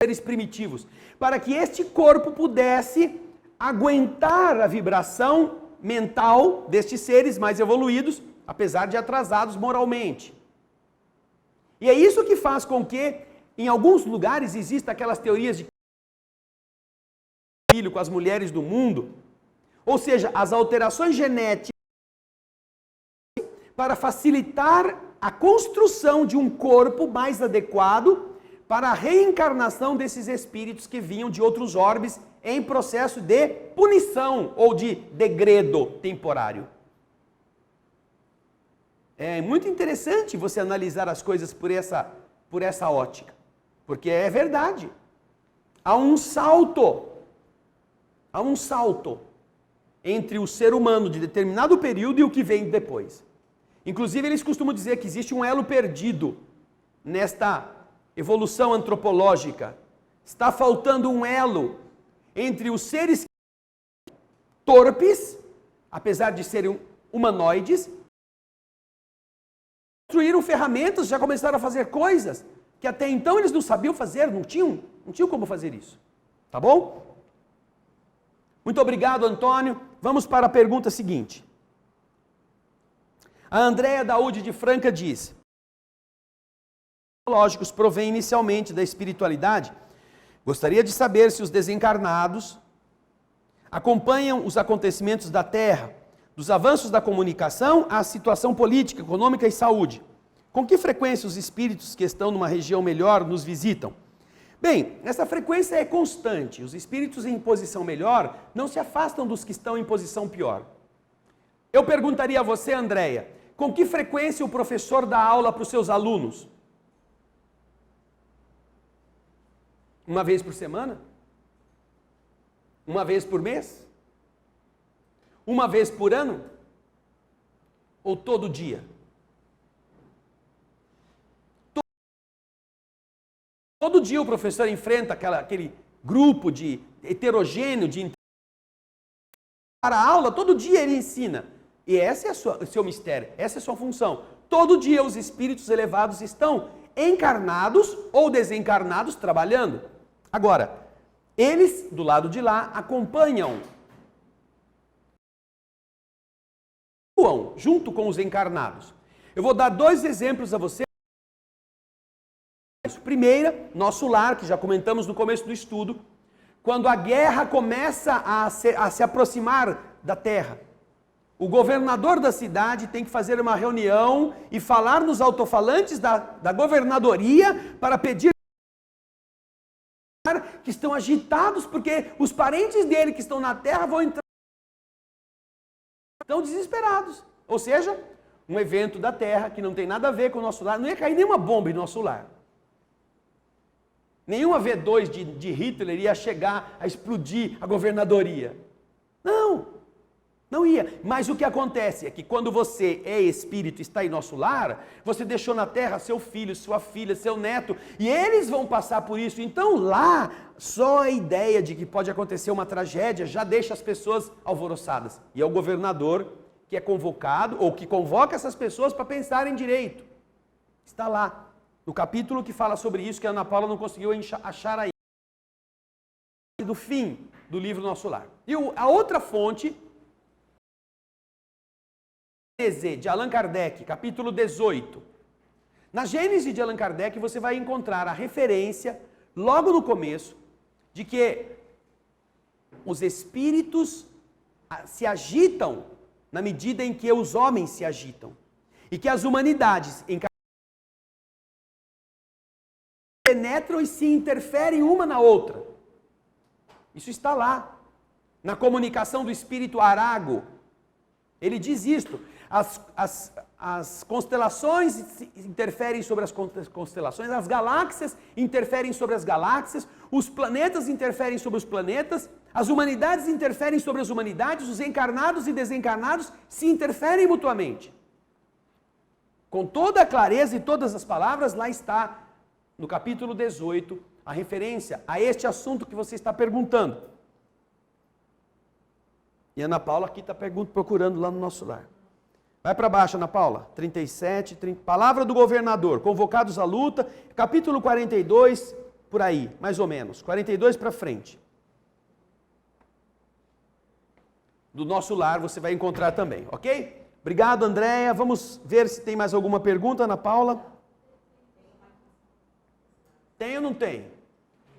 seres primitivos, para que este corpo pudesse aguentar a vibração mental destes seres mais evoluídos, apesar de atrasados moralmente. E é isso que faz com que, em alguns lugares, existam aquelas teorias de filho com as mulheres do mundo, ou seja, as alterações genéticas para facilitar a construção de um corpo mais adequado para a reencarnação desses espíritos que vinham de outros orbes em processo de punição ou de degredo temporário. É muito interessante você analisar as coisas por essa ótica, porque é verdade. Há um salto entre o ser humano de determinado período e o que vem depois. Inclusive, eles costumam dizer que existe um elo perdido nesta evolução antropológica. Está faltando um elo entre os seres torpes, apesar de serem humanoides, construíram ferramentas, já começaram a fazer coisas que até então eles não sabiam fazer, não tinham como fazer isso. Tá bom? Muito obrigado, Antônio. Vamos para a pergunta seguinte. A Andréa Daúde de Franca diz: lógicos provém inicialmente da espiritualidade. Gostaria de saber se os desencarnados acompanham os acontecimentos da Terra, dos avanços da comunicação à situação política, econômica e saúde. Com que frequência os espíritos que estão numa região melhor nos visitam? Bem, essa frequência é constante. Os espíritos em posição melhor não se afastam dos que estão em posição pior. Eu perguntaria a você, Andréia, com que frequência o professor dá aula para os seus alunos? Uma vez por semana? Uma vez por mês? Uma vez por ano? Ou todo dia? Todo dia o professor enfrenta aquele grupo de heterogêneo, para a aula, todo dia ele ensina. E esse é o seu mistério, essa é a sua função. Todo dia os espíritos elevados estão encarnados ou desencarnados trabalhando. Agora, eles, do lado de lá, acompanham, junto com os encarnados. Eu vou dar 2 exemplos a você. Primeira, nosso lar, que já comentamos no começo do estudo, quando a guerra começa a se aproximar da terra. O governador da cidade tem que fazer uma reunião e falar nos altofalantes da governadoria para pedir que estão agitados porque os parentes dele que estão na terra vão entrar. Estão desesperados. Ou seja, um evento da terra que não tem nada a ver com o nosso lar. Não ia cair nenhuma bomba em nosso lar. Nenhuma V2 de Hitler ia chegar a explodir a governadoria. Não. Não ia. Mas o que acontece é que quando você é espírito, está em nosso lar, você deixou na terra seu filho, sua filha, seu neto, e eles vão passar por isso. Então lá, só a ideia de que pode acontecer uma tragédia já deixa as pessoas alvoroçadas. E é o governador que é convocado, ou que convoca essas pessoas para pensarem direito. Está lá, no capítulo que fala sobre isso, que a Ana Paula não conseguiu achar aí. Do fim do livro Nosso Lar. E a outra fonte, de Allan Kardec, capítulo 18. Na Gênese de Allan Kardec você vai encontrar a referência, logo no começo, de que os espíritos se agitam na medida em que os homens se agitam. E que as humanidades penetram e se interferem uma na outra. Isso está lá. Na comunicação do espírito Arago, ele diz isto. As constelações interferem sobre as constelações, as galáxias interferem sobre as galáxias, os planetas interferem sobre os planetas, as humanidades interferem sobre as humanidades, os encarnados e desencarnados se interferem mutuamente. Com toda a clareza e todas as palavras, lá está, no capítulo 18, a referência a este assunto que você está perguntando. E a Ana Paula aqui está procurando lá no Nosso Lar. Vai para baixo, Ana Paula. 37, palavra do governador, convocados à luta, capítulo 42, por aí, mais ou menos. 42 para frente. Do Nosso Lar você vai encontrar também, ok? Obrigado, Andréia. Vamos ver se tem mais alguma pergunta, Ana Paula. Tem ou não tem?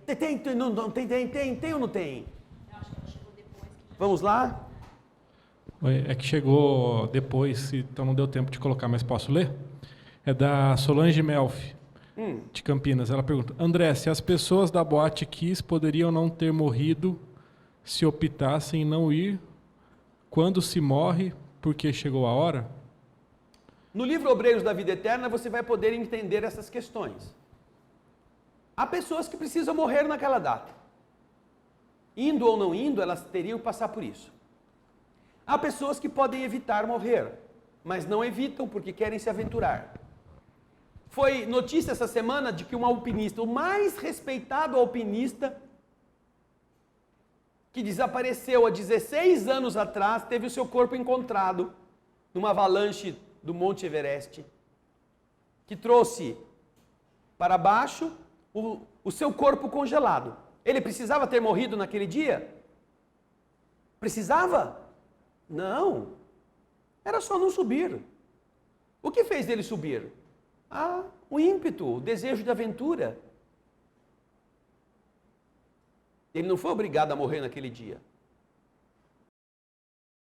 Tem ou não tem? Vamos lá? É que chegou depois, então não deu tempo de colocar, mas posso ler? É da Solange Melfi, de Campinas. Ela pergunta: André, se as pessoas da Boate Kiss poderiam não ter morrido se optassem em não ir quando se morre porque chegou a hora? No livro Obreiros da Vida Eterna você vai poder entender essas questões. Há pessoas que precisam morrer naquela data. Indo ou não indo, elas teriam que passar por isso. Há pessoas que podem evitar morrer, mas não evitam porque querem se aventurar. Foi notícia essa semana de que um alpinista, o mais respeitado alpinista, que desapareceu há 16 anos atrás, teve o seu corpo encontrado numa avalanche do Monte Everest, que trouxe para baixo o seu corpo congelado. Ele precisava ter morrido naquele dia? Precisava? Não. Era só não subir. O que fez ele subir? O ímpeto, o desejo de aventura. Ele não foi obrigado a morrer naquele dia.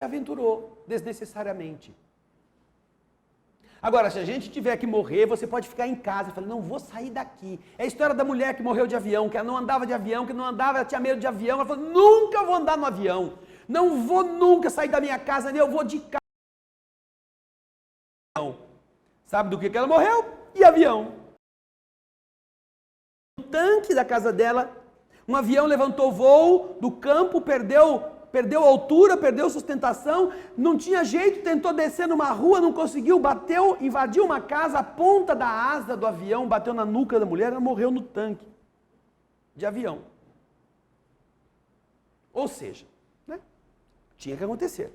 Ele aventurou desnecessariamente. Agora, se a gente tiver que morrer, você pode ficar em casa e falar: não vou sair daqui. É a história da mulher que morreu de avião, que ela não andava de avião, ela tinha medo de avião. Ela falou: nunca vou andar no avião. Não vou nunca sair da minha casa, nem eu vou de carro. Sabe do que ela morreu? De avião. No tanque da casa dela, um avião levantou voo do campo, perdeu altura, perdeu sustentação, não tinha jeito, tentou descer numa rua, não conseguiu, bateu, invadiu uma casa, a ponta da asa do avião bateu na nuca da mulher, ela morreu no tanque de avião. Ou seja, tinha que acontecer.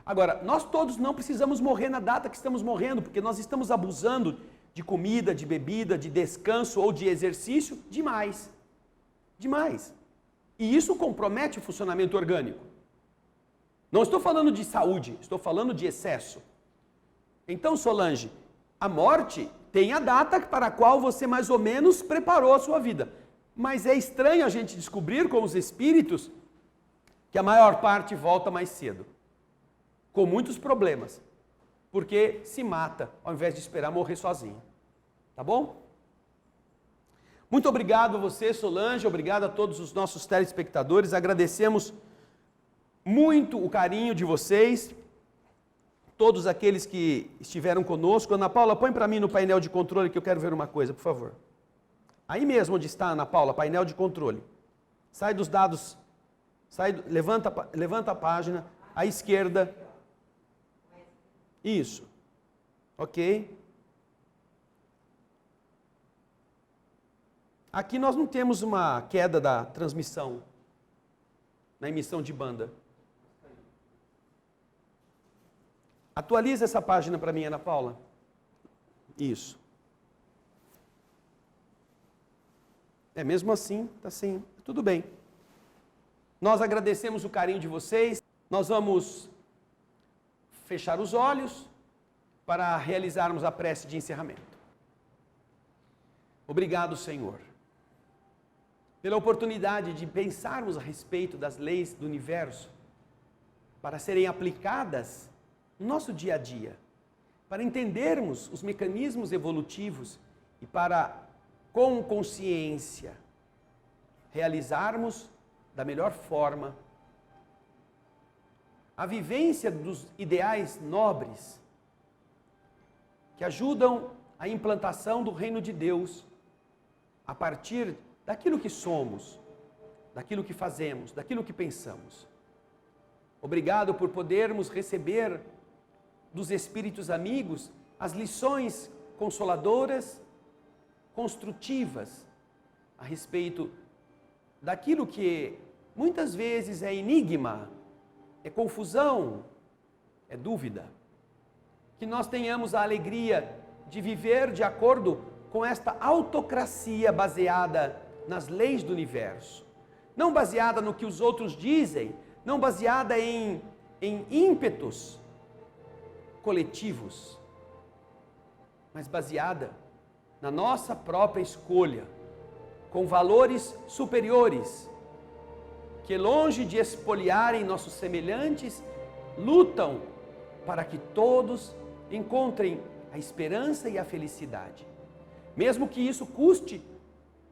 Agora, nós todos não precisamos morrer na data que estamos morrendo, porque nós estamos abusando de comida, de bebida, de descanso ou de exercício demais. Demais. E isso compromete o funcionamento orgânico. Não estou falando de saúde, estou falando de excesso. Então, Solange, a morte tem a data para a qual você mais ou menos preparou a sua vida. Mas é estranho a gente descobrir com os espíritos que a maior parte volta mais cedo, com muitos problemas, porque se mata ao invés de esperar morrer sozinho. Tá bom? Muito obrigado a você, Solange, obrigado a todos os nossos telespectadores, agradecemos muito o carinho de vocês, todos aqueles que estiveram conosco. Ana Paula, põe para mim no painel de controle que eu quero ver uma coisa, por favor. Aí mesmo onde está, Ana Paula, painel de controle. Sai dos dados, levanta a página. À esquerda. Isso. Ok. Aqui nós não temos uma queda da transmissão na emissão de banda. Atualiza essa página para mim, Ana Paula. Isso. Mesmo assim, está assim, tudo bem. Nós agradecemos o carinho de vocês. Nós vamos fechar os olhos para realizarmos a prece de encerramento. Obrigado, Senhor, pela oportunidade de pensarmos a respeito das leis do universo para serem aplicadas no nosso dia a dia, para entendermos os mecanismos evolutivos e para, com consciência, realizarmos da melhor forma a vivência dos ideais nobres que ajudam a implantação do reino de Deus a partir daquilo que somos, daquilo que fazemos, daquilo que pensamos. Obrigado por podermos receber dos espíritos amigos as lições consoladoras, construtivas, a respeito daquilo que muitas vezes é enigma, é confusão, é dúvida. Que nós tenhamos a alegria de viver de acordo com esta autocracia baseada nas leis do universo. Não baseada no que os outros dizem, não baseada em ímpetos coletivos, mas baseada na nossa própria escolha, com valores superiores, que longe de espoliarem nossos semelhantes, lutam para que todos encontrem a esperança e a felicidade. Mesmo que isso custe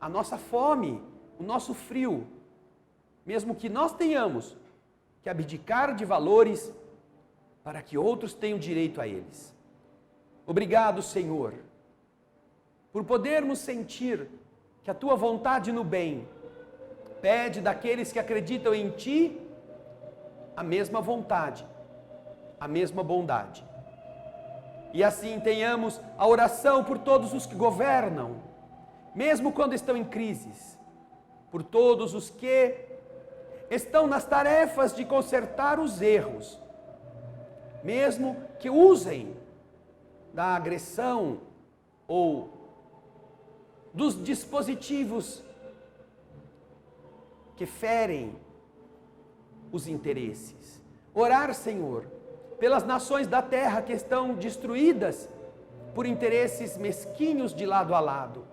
a nossa fome, o nosso frio, mesmo que nós tenhamos que abdicar de valores para que outros tenham direito a eles. Obrigado, Senhor, por podermos sentir que a Tua vontade no bem pede daqueles que acreditam em Ti a mesma vontade, a mesma bondade. E assim tenhamos a oração por todos os que governam, mesmo quando estão em crises, por todos os que estão nas tarefas de consertar os erros, mesmo que usem da agressão ou dos dispositivos que ferem os interesses. Orar, Senhor, pelas nações da terra que estão destruídas por interesses mesquinhos de lado a lado,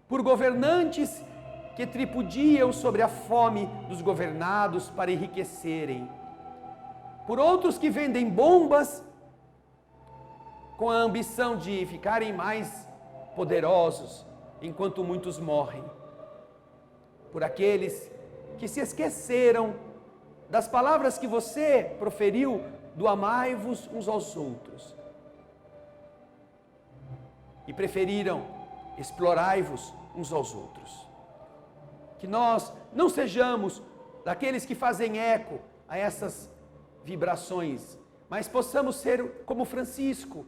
por governantes que tripudiam sobre a fome dos governados para enriquecerem, por outros que vendem bombas com a ambição de ficarem mais poderosos, enquanto muitos morrem, por aqueles que se esqueceram das palavras que você proferiu do amai-vos uns aos outros e preferiram explorai-vos uns aos outros. Que nós não sejamos daqueles que fazem eco a essas vibrações, mas possamos ser como Francisco,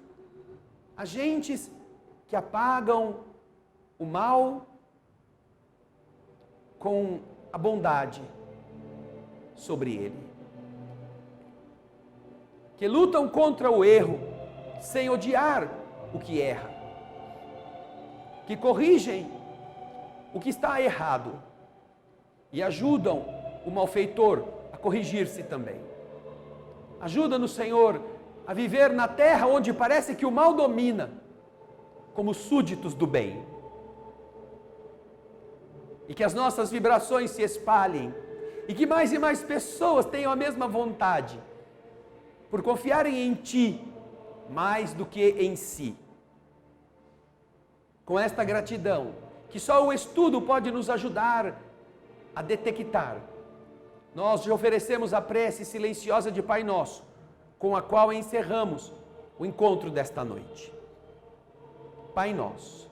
agentes que apagam o mal com a bondade sobre ele, que lutam contra o erro sem odiar o que erra, que corrigem o que está errado e ajudam o malfeitor a corrigir-se também. Ajuda-nos, Senhor, a viver na terra onde parece que o mal domina, como súditos do bem. E que as nossas vibrações se espalhem, e que mais e mais pessoas tenham a mesma vontade, por confiarem em Ti, mais do que em si. Com esta gratidão, que só o estudo pode nos ajudar a detectar, nós te oferecemos a prece silenciosa de Pai Nosso, com a qual encerramos o encontro desta noite. Pai Nosso,